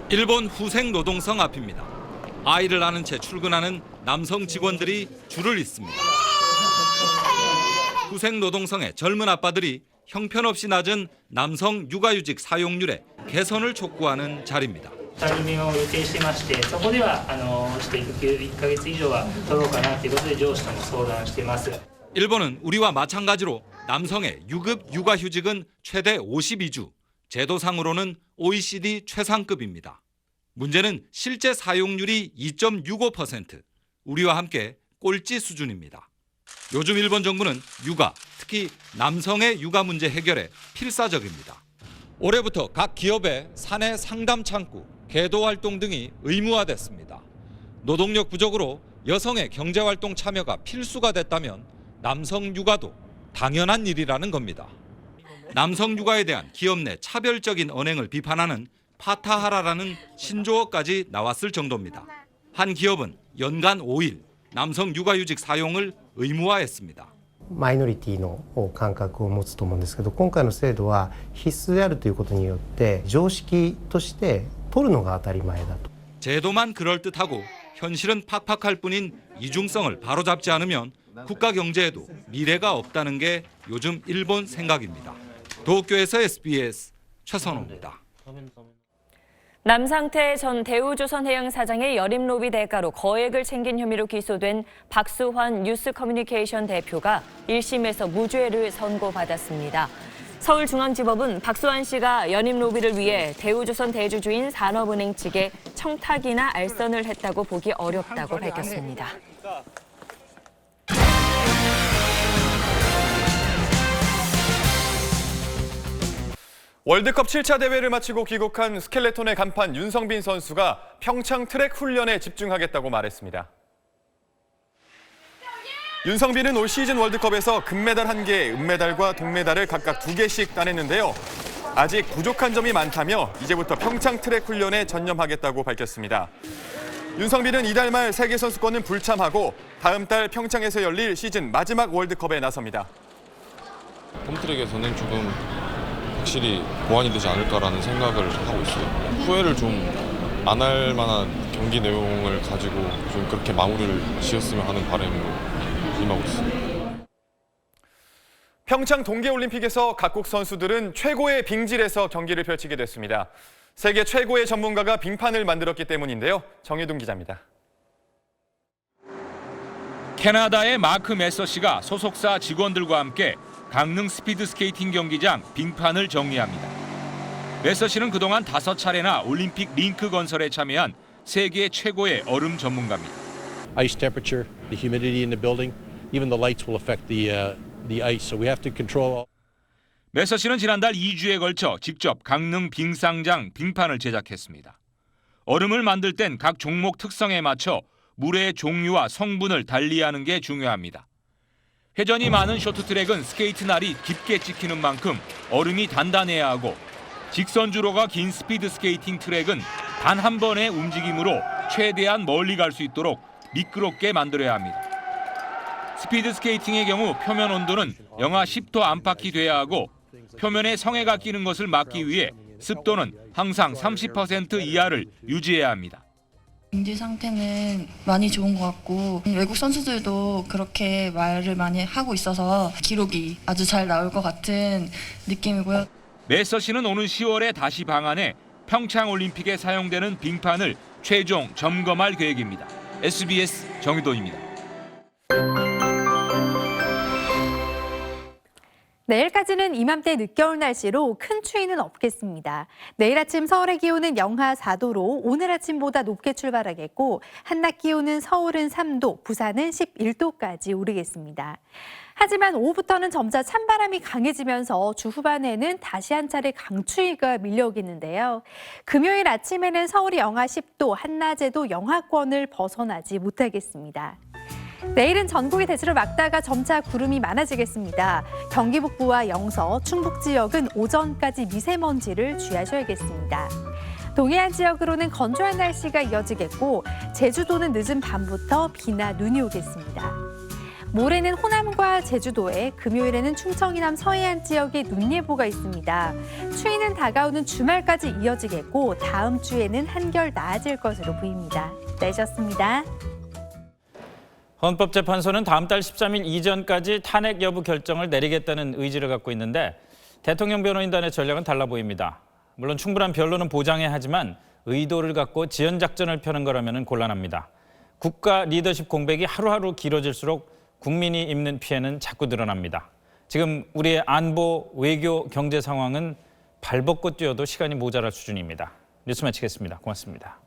Speaker 9: 일본 후생 노동성 앞입니다. 아이를 낳은 채 출근하는 남성 직원들이 줄을 잇습니다. 후생 노동성의 젊은 아빠들이 형편없이 낮은 남성 육아휴직 사용률의 개선을 촉구하는 자리입니다. 일본은 우리와 마찬가지로 남성의 유급 육아휴직은 최대 52주, 제도상으로는 OECD 최상급입니다. 문제는 실제 사용률이 2.65%, 우리와 함께 꼴찌 수준입니다. 요즘 일본 정부는 육아, 특히 남성의 육아 문제 해결에 필사적입니다. 올해부터 각 기업의 사내 상담 창구, 계도 활동 등이 의무화됐습니다. 노동력 부족으로 여성의 경제활동 참여가 필수가 됐다면 남성 육아도 당연한 일이라는 겁니다. 남성 육아에 대한 기업 내 차별적인 언행을 비판하는 파타하라라는 신조어까지 나왔을 정도입니다. 한 기업은 연간 5일 남성 육아휴직 사용을 의무화했습니다.
Speaker 24: マイノリティの感覚を持つと思うんですけど、今回の制度は必須であるということによって常識として取るのが当たり前だと。
Speaker 9: 제도만 그럴듯하고 현실은 팍팍할 뿐인 이중성을 바로잡지 않으면 국가 경제에도 미래가 없다는 게 요즘 일본 생각입니다. 도쿄에서 SBS 최선호입니다.
Speaker 1: 남상태 전 대우조선해양 사장의 여림로비 대가로 거액을 챙긴 혐의로 기소된 박수환 뉴스커뮤니케이션 대표가 1심에서 무죄를 선고받았습니다. 서울중앙지법은 박수환 씨가 여림로비를 위해 대우조선 대주주인 산업은행 측에 청탁이나 알선을 했다고 보기 어렵다고 밝혔습니다.
Speaker 25: 월드컵 7차 대회를 마치고 귀국한 스켈레톤의 간판 윤성빈 선수가 평창 트랙 훈련에 집중하겠다고 말했습니다. 윤성빈은 올 시즌 월드컵에서 금메달 1개, 은메달과 동메달을 각각 2개씩 따냈는데요. 아직 부족한 점이 많다며 이제부터 평창 트랙 훈련에 전념하겠다고 밝혔습니다. 윤성빈은 이달 말 세계선수권은 불참하고 다음 달 평창에서 열릴 시즌 마지막 월드컵에 나섭니다.
Speaker 26: 홈트랙에서는 조금 확실히 보완이 되지 않을까라는 생각을 하고 있어요. 후회를 좀 안 할 만한 경기 내용을 가지고 좀 그렇게 마무리를 지었으면 하는 바람으로 임하고 있습니다.
Speaker 25: 평창 동계올림픽에서 각국 선수들은 최고의 빙질에서 경기를 펼치게 됐습니다. 세계 최고의 전문가가 빙판을 만들었기 때문인데요. 정혜동 기자입니다.
Speaker 10: 캐나다의 마크 메서 씨가 소속사 직원들과 함께 강릉 스피드 스케이팅 경기장 빙판을 정리합니다. 메서 씨는 그동안 5차례나 올림픽 링크 건설에 참여한 세계 최고의 얼음 전문가입니다.
Speaker 11: Ice temperature, the humidity in the building, even the lights will affect the ice, so we have to control.
Speaker 10: 메서 씨는 지난달 2주에 걸쳐 직접 강릉 빙상장 빙판을 제작했습니다. 얼음을 만들 땐 각 종목 특성에 맞춰 물의 종류와 성분을 달리하는 게 중요합니다. 회전이 많은 쇼트트랙은 스케이트 날이 깊게 찍히는 만큼 얼음이 단단해야 하고 직선주로가 긴 스피드 스케이팅 트랙은 단 한 번의 움직임으로 최대한 멀리 갈 수 있도록 미끄럽게 만들어야 합니다. 스피드 스케이팅의 경우 표면 온도는 영하 10도 안팎이 돼야 하고 표면에 성에가 끼는 것을 막기 위해 습도는 항상 30% 이하를 유지해야 합니다.
Speaker 12: 경기 상태는 많이 좋은 것 같고 외국 선수들도 그렇게 말을 많이 하고 있어서 기록이 아주 잘 나올 것 같은 느낌이고요.
Speaker 10: 메서 씨는 오는 10월에 다시 방한해 평창 올림픽에 사용되는 빙판을 최종 점검할 계획입니다. SBS 정희돈입니다.
Speaker 13: 내일까지는 이맘때 늦겨울 날씨로 큰 추위는 없겠습니다. 내일 아침 서울의 기온은 영하 4도로 오늘 아침보다 높게 출발하겠고 한낮 기온은 서울은 3도, 부산은 11도까지 오르겠습니다. 하지만 오후부터는 점차 찬바람이 강해지면서 주 후반에는 다시 한 차례 강추위가 밀려오겠는데요. 금요일 아침에는 서울이 영하 10도, 한낮에도 영하권을 벗어나지 못하겠습니다. 내일은 전국이 대체로 맑다가 점차 구름이 많아지겠습니다. 경기 북부와 영서, 충북 지역은 오전까지 미세먼지를 주의하셔야겠습니다. 동해안 지역으로는 건조한 날씨가 이어지겠고 제주도는 늦은 밤부터 비나 눈이 오겠습니다. 모레는 호남과 제주도에, 금요일에는 충청 이남 서해안 지역에 눈 예보가 있습니다. 추위는 다가오는 주말까지 이어지겠고 다음 주에는 한결 나아질 것으로 보입니다. 날씨였습니다.
Speaker 4: 헌법재판소는 다음 달 13일 이전까지 탄핵 여부 결정을 내리겠다는 의지를 갖고 있는데 대통령 변호인단의 전략은 달라 보입니다. 물론 충분한 변론은 보장해야 하지만 의도를 갖고 지연작전을 펴는 거라면 곤란합니다. 국가 리더십 공백이 하루하루 길어질수록 국민이 입는 피해는 자꾸 늘어납니다. 지금 우리의 안보, 외교, 경제 상황은 발벗고 뛰어도 시간이 모자랄 수준입니다. 뉴스 마치겠습니다. 고맙습니다.